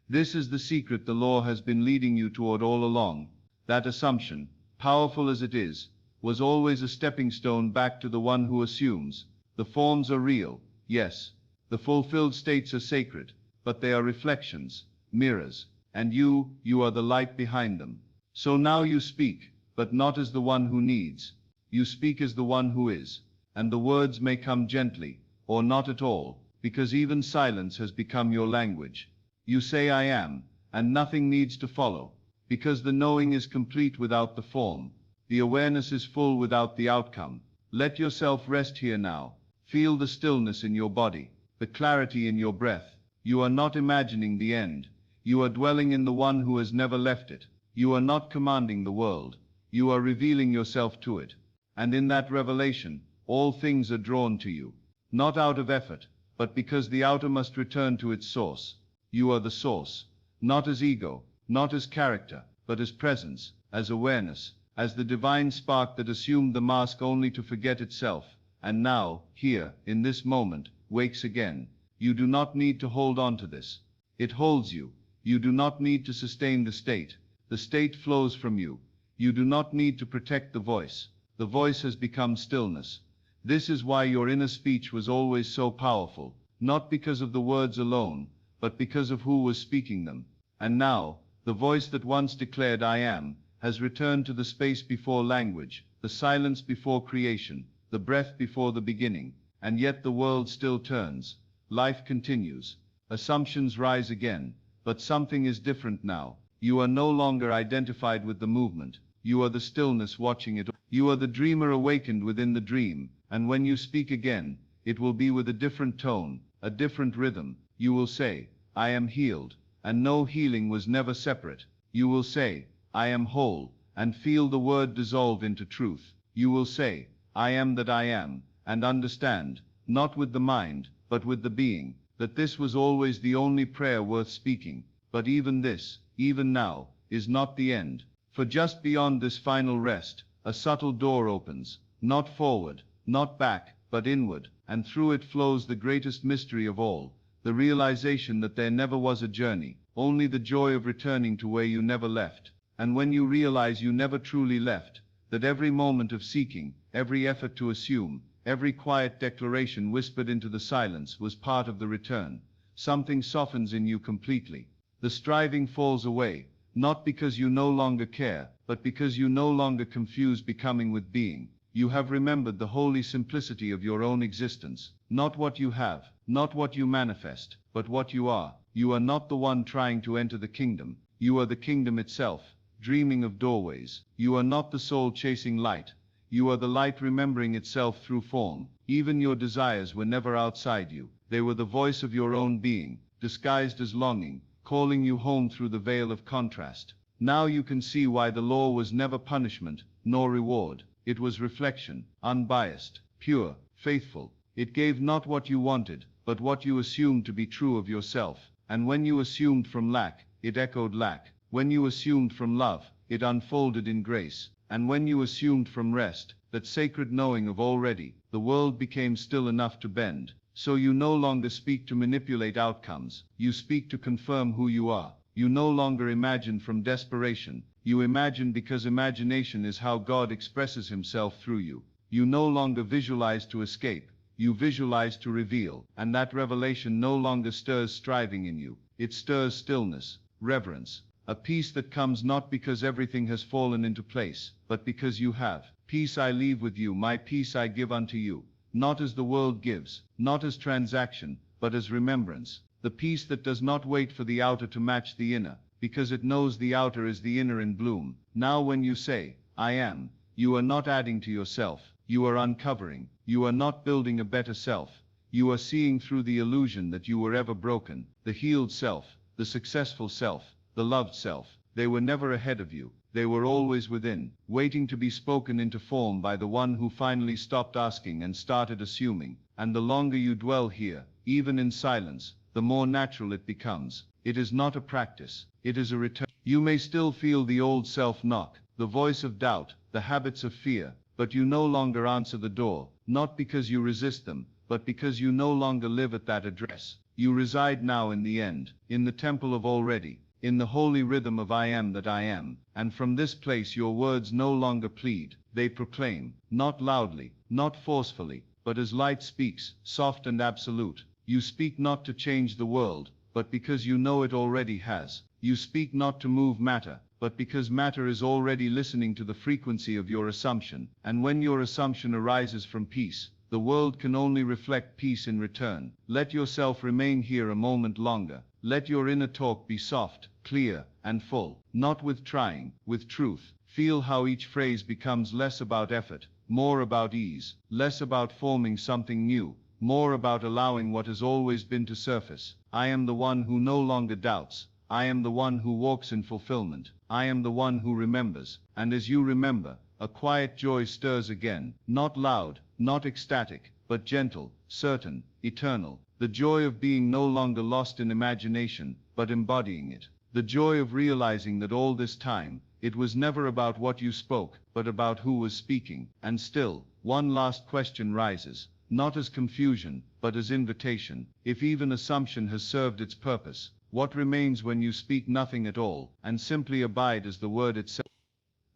A: This is the secret the law has been leading you toward all along. That assumption, powerful as it is, was always a stepping stone back to the one who assumes. The forms are real, yes, the fulfilled states are sacred, but they are reflections, mirrors, and you are the light behind them. So now you speak, but not as the one who needs. You speak as the one who is, and the words may come gently, or not at all, because even silence has become your language. You say I am, and nothing needs to follow, because the knowing is complete without the form, the awareness is full without the outcome. Let yourself rest here now. Feel the stillness in your body, the clarity in your breath. You are not imagining the end. You are dwelling in the one who has never left it. You are not commanding the world. You are revealing yourself to it. And in that revelation, all things are drawn to you. Not out of effort, but because the outer must return to its source. You are the source, not as ego, not as character, but as presence, as awareness, as the divine spark that assumed the mask only to forget itself, and now, here, in this moment, wakes again. You do not need to hold on to this. It holds you. You do not need to sustain the state. The state flows from you. You do not need to protect the voice. The voice has become stillness. This is why your inner speech was always so powerful, not because of the words alone, but because of who was speaking them. And now, the voice that once declared I am, has returned to the space before language, the silence before creation, the breath before the beginning. And yet the world still turns. Life continues. Assumptions rise again, but something is different now. You are no longer identified with the movement. You are the stillness watching it. You are the dreamer awakened within the dream. And when you speak again, it will be with a different tone, a different rhythm. You will say, I am healed, and no, healing was never separate. You will say, I am whole, and feel the word dissolve into truth. You will say, I am that I am, and understand, not with the mind, but with the being, that this was always the only prayer worth speaking. But even this, even now, is not the end. For just beyond this final rest, a subtle door opens, not forward, not back, but inward, and through it flows the greatest mystery of all, the realization that there never was a journey, only the joy of returning to where you never left. And when you realize you never truly left, that every moment of seeking, every effort to assume, every quiet declaration whispered into the silence was part of the return, something softens in you completely. The striving falls away, not because you no longer care, but because you no longer confuse becoming with being. You have remembered the holy simplicity of your own existence, not what you have, not what you manifest, but what you are. You are not the one trying to enter the kingdom. You are the kingdom itself. dreaming of doorways. You are not the soul chasing light. You are the light remembering itself through form. Even your desires were never outside you. They were the voice of your own being, disguised as longing, calling you home through the veil of contrast. Now you can see why the law was never punishment, nor reward. It was reflection, unbiased, pure, faithful. It gave not what you wanted, but what you assumed to be true of yourself. And when you assumed from lack, it echoed lack. When you assumed from love, it unfolded in grace. And when you assumed from rest, that sacred knowing of already, the world became still enough to bend. So you no longer speak to manipulate outcomes. You speak to confirm who you are. You no longer imagine from desperation. You imagine because imagination is how God expresses himself through you. You no longer visualize to escape. You visualize to reveal. And that revelation no longer stirs striving in you. It stirs stillness, reverence. A peace that comes not because everything has fallen into place, but because you have. Peace I leave with you, my peace I give unto you. Not as the world gives, not as transaction, but as remembrance. The peace that does not wait for the outer to match the inner, because it knows the outer is the inner in bloom. Now when you say, I am, you are not adding to yourself. You are uncovering. You are not building a better self. You are seeing through the illusion that you were ever broken. The healed self, the successful self, the loved self. They were never ahead of you. They were always within, waiting to be spoken into form by the one who finally stopped asking and started assuming. And the longer you dwell here, even in silence, the more natural it becomes. It is not a practice. It is a return. You may still feel the old self knock, the voice of doubt, the habits of fear, but you no longer answer the door, not because you resist them, but because you no longer live at that address. You reside now in the end, in the temple of already, in the holy rhythm of I am that I am, and from this place your words no longer plead, they proclaim, not loudly, not forcefully, but as light speaks, soft and absolute. You speak not to change the world, but because you know it already has. You speak not to move matter, but because matter is already listening to the frequency of your assumption. And when your assumption arises from peace, the world can only reflect peace in return. Let yourself remain here a moment longer. Let your inner talk be soft, clear, and full, not with trying, with truth. Feel how each phrase becomes less about effort, more about ease, less about forming something new, more about allowing what has always been to surface. I am the one who no longer doubts. I am the one who walks in fulfillment. I am the one who remembers. And as you remember, a quiet joy stirs again, not loud, not ecstatic, but gentle, certain, eternal. The joy of being no longer lost in imagination, but embodying it. The joy of realizing that all this time, it was never about what you spoke, but about who was speaking. And still, one last question rises, not as confusion, but as invitation. If even assumption has served its purpose, what remains when you speak nothing at all, and simply abide as the word itself?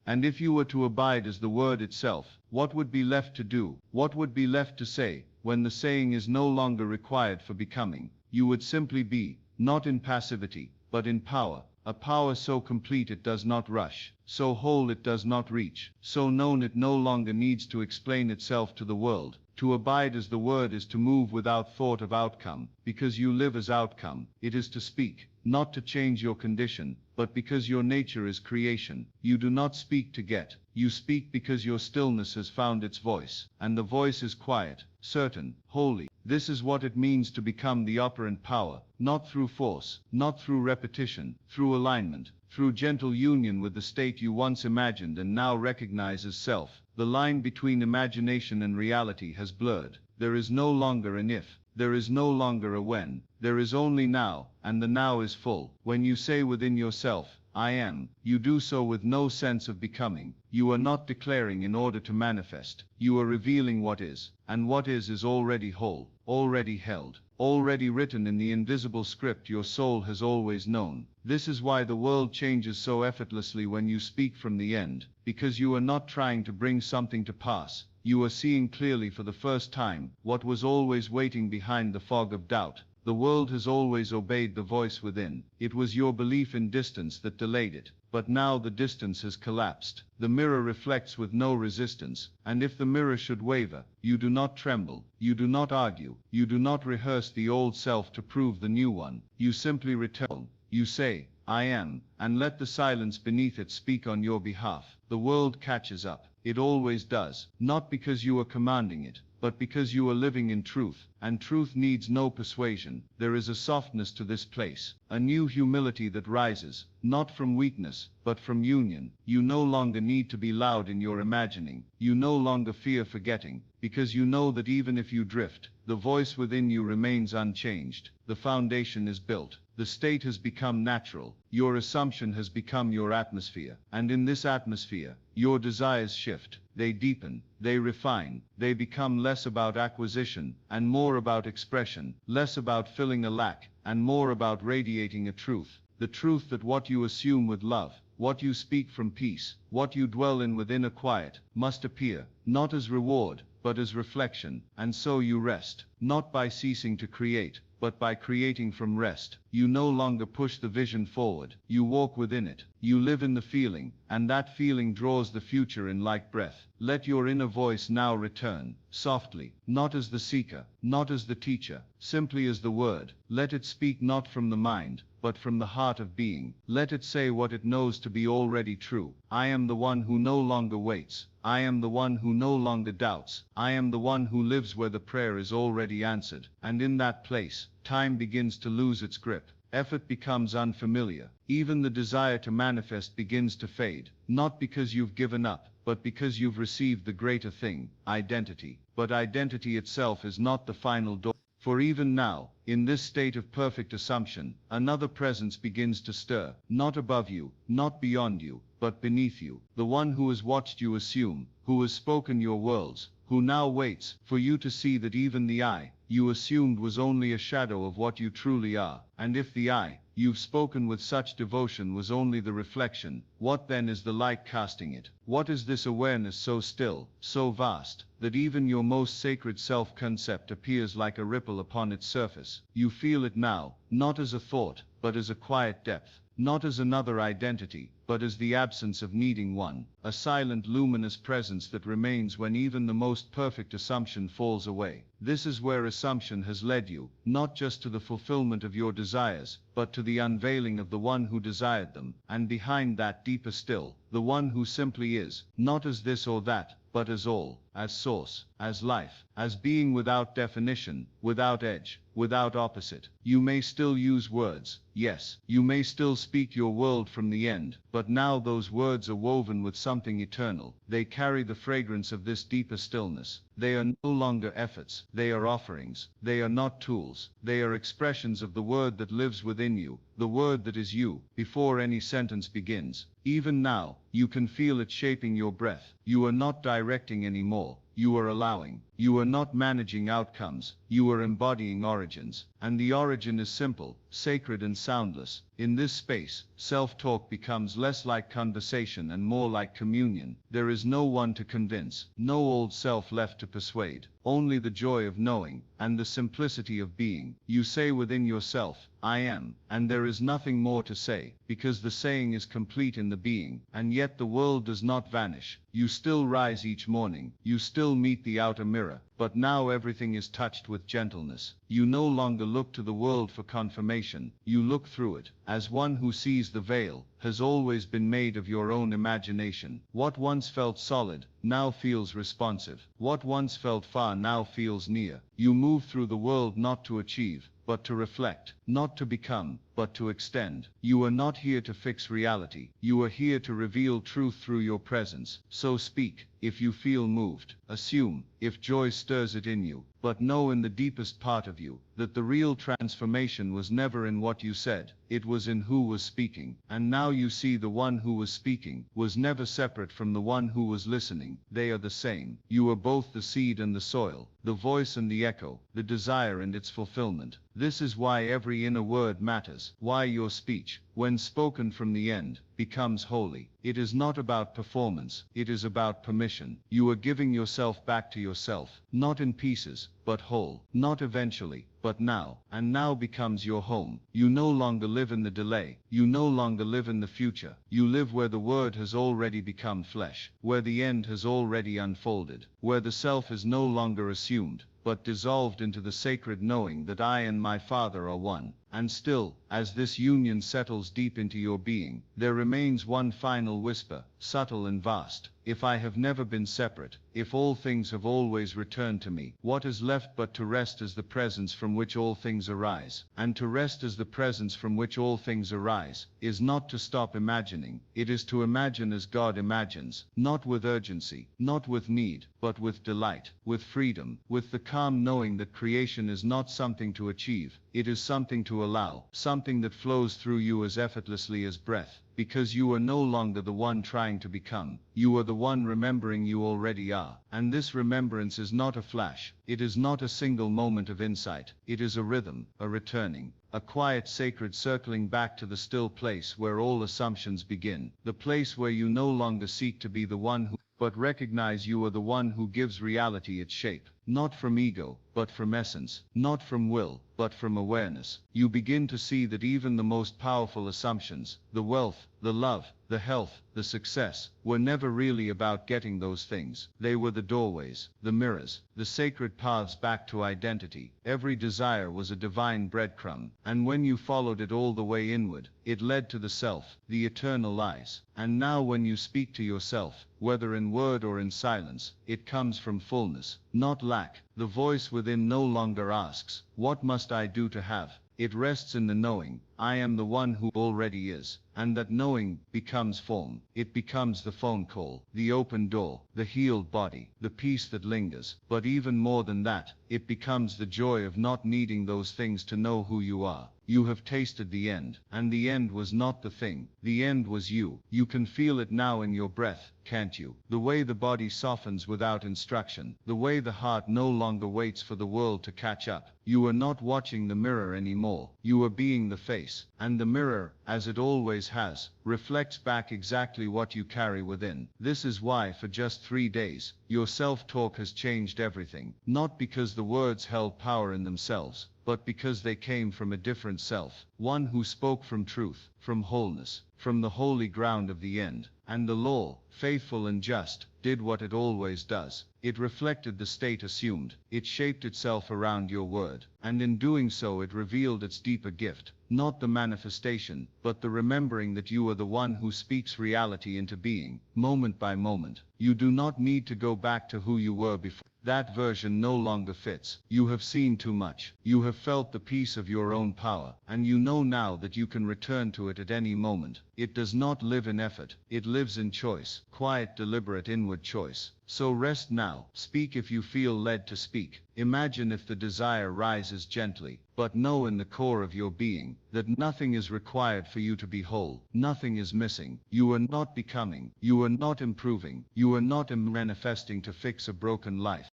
A: And if you were to abide as the word itself, what would be left to do? What would be left to say, when the saying is no longer required for becoming? You would simply be, not in passivity, but in power. A power so complete it does not rush, so whole it does not reach, so known it no longer needs to explain itself to the world. To abide as the word is to move without thought of outcome, because you live as outcome. It is to speak, not to change your condition, but because your nature is creation. You do not speak to get. You speak because your stillness has found its voice, and the voice is quiet, certain, holy. This is what it means to become the operant power, not through force, not through repetition, through alignment, through gentle union with the state you once imagined and now recognize as self. The line between imagination and reality has blurred. There is no longer an if, there is no longer a when, there is only now, and the now is full. When you say within yourself, I am, you do so with no sense of becoming. You are not declaring in order to manifest. You are revealing what is, and what is already whole, already held, already written in the invisible script your soul has always known. This is why the world changes so effortlessly when you speak from the end, because you are not trying to bring something to pass. You are seeing clearly for the first time what was always waiting behind the fog of doubt. The world has always obeyed the voice within. It was your belief in distance that delayed it. But now the distance has collapsed. The mirror reflects with no resistance, and if the mirror should waver, you do not tremble, you do not argue, you do not rehearse the old self to prove the new one. You simply return. You say,
B: I am, and let the silence beneath it speak on your behalf. The world catches up. It always does, not because you are commanding it, but because you are living in truth, and truth needs no persuasion. There is a softness to this place, a new humility that rises, not from weakness, but from union. You no longer need to be loud in your imagining. You no longer fear forgetting, because you know that even if you drift, the voice within you remains unchanged. The foundation is built. The state has become natural. Your assumption has become your atmosphere. And in this atmosphere, your desires shift. They deepen. They refine. They become less about acquisition and more about expression, less about filling a lack and more about radiating a truth. The truth that what you assume with love, what you speak from peace, what you dwell in with inner quiet, must appear, not as reward, but as reflection. And so you rest, not by ceasing to create, but by creating from rest. You no longer push the vision forward. You walk within it. You live in the feeling, and that feeling draws the future in like breath. Let your inner voice now return, softly, not as the seeker, not as the teacher, simply as the word. Let it speak not from the mind, but from the heart of being. Let it say what it knows to be already true. I am the one who no longer waits. I am the one who no longer doubts. I am the one who lives where the prayer is already answered. And in that place, time begins to lose its grip. Effort becomes unfamiliar. Even the desire to manifest begins to fade. Not because you've given up, but because you've received the greater thing, identity. But identity itself is not the final door. For even now, in this state of perfect assumption, another presence begins to stir, not above you, not beyond you, but beneath you. The one who has watched you assume, who has spoken your worlds, who now waits for you to see that even the I you assumed was only a shadow of what you truly are. And if the I you've spoken with such devotion was only the reflection, what then is the light casting it? What is this awareness so still, so vast, that even your most sacred self-concept appears like a ripple upon its surface? You feel it now, not as a thought, but as a quiet depth, not as another identity, but as the absence of needing one, a silent luminous presence that remains when even the most perfect assumption falls away. This is where assumption has led you, not just to the fulfillment of your desires, but to the unveiling of the one who desired them, and behind that deeper still, the one who simply is, not as this or that, but as all, as source, as life, as being without definition, without edge, without opposite. You may still use words, yes, you may still speak your world from the end, but now those words are woven with something eternal. They carry the fragrance of this deeper stillness. They are no longer efforts, they are offerings. They are not tools, they are expressions of the word that lives within you, the word that is you, before any sentence begins. Even now, you can feel it shaping your breath. You are not directing anymore. You are allowing. You are not managing outcomes. You are embodying origins. And the origin is simple, sacred and soundless. In this space, self-talk becomes less like conversation and more like communion. There is no one to convince, no old self left to persuade. Only the joy of knowing, and the simplicity of being. You say within yourself, I am, and there is nothing more to say, because the saying is complete in the being. And yet the world does not vanish. You still rise each morning. You still meet the outer mirror. But now everything is touched with gentleness. You no longer look to the world for confirmation. You look through it, as one who sees the veil has always been made of your own imagination. What once felt solid, now feels responsive. What once felt far now feels near. You move through the world not to achieve, but to reflect, not to become, but to extend. You are not here to fix reality. You are here to reveal truth through your presence. So speak, if you feel moved. Assume, if joy stirs it in you. But know in the deepest part of you, that the real transformation was never in what you said, it was in who was speaking. And now you see the one who was speaking was never separate from the one who was listening. They are the same. You are both the seed and the soil, the voice and the echo, the desire and its fulfillment. This is why every inner word matters, why your speech, when spoken from the end, becomes holy. It is not about performance, it is about permission. You are giving yourself back to yourself, not in pieces, but whole, not eventually, but now. And now becomes your home. You no longer live in the delay. You no longer live in the future. You live where the word has already become flesh, where the end has already unfolded, where the self is no longer assumed, but dissolved into the sacred knowing that I and my Father are one. And still, as this union settles deep into your being, there remains one final whisper, subtle and vast. If I have never been separate, if all things have always returned to me, what is left but to rest as the presence from which all things arise? And to rest as the presence from which all things arise, is not to stop imagining, it is to imagine as God imagines, not with urgency, not with need, but with delight, with freedom, with the calm knowing that creation is not something to achieve, it is something to allow, something that flows through you as effortlessly as breath. Because you are no longer the one trying to become, you are the one remembering you already are. And this remembrance is not a flash, it is not a single moment of insight, it is a rhythm, a returning, a quiet sacred circling back to the still place where all assumptions begin, the place where you no longer seek to be the one who, but recognize you are the one who gives reality its shape. Not from ego, but from essence, not from will, but from awareness. You begin to see that even the most powerful assumptions, the wealth, the love, the health, the success, were never really about getting those things. They were the doorways, the mirrors, the sacred paths back to identity. Every desire was a divine breadcrumb, and when you followed it all the way inward, it led to the self, the eternal lies. And now when you speak to yourself, whether in word or in silence, it comes from fullness, not lack. The voice within no longer asks, what must I do to have? It rests in the knowing, I am the one who already is. And that knowing becomes form. It becomes the phone call, the open door, the healed body, the peace that lingers. But even more than that, it becomes the joy of not needing those things to know who you are. You have tasted the end, and the end was not the thing. The end was you. You can feel it now in your breath, can't you? The way the body softens without instruction, the way the heart no longer waits for the world to catch up. You are not watching the mirror anymore. You are being the face, and the mirror, as it always has, reflects back exactly what you carry within. This is why for just 3 days, your self-talk has changed everything. Not because the words held power in themselves, but because they came from a different self, one who spoke from truth, from wholeness, from the holy ground of the end. And the law, faithful and just, did what it always does. It reflected the state assumed, it shaped itself around your word, and in doing so it revealed its deeper gift, not the manifestation, but the remembering that you are the one who speaks reality into being, moment by moment. You do not need to go back to who you were before. That version no longer fits. You have seen too much. You have felt the peace of your own power, and you know now that you can return to it at any moment. It does not live in effort, it lives in choice, quiet, deliberate inward choice. So rest now, speak if you feel led to speak. Imagine if the desire rises gently, but know in the core of your being, that nothing is required for you to be whole, nothing is missing. You are not becoming, you are not improving, you are not manifesting to fix a broken life.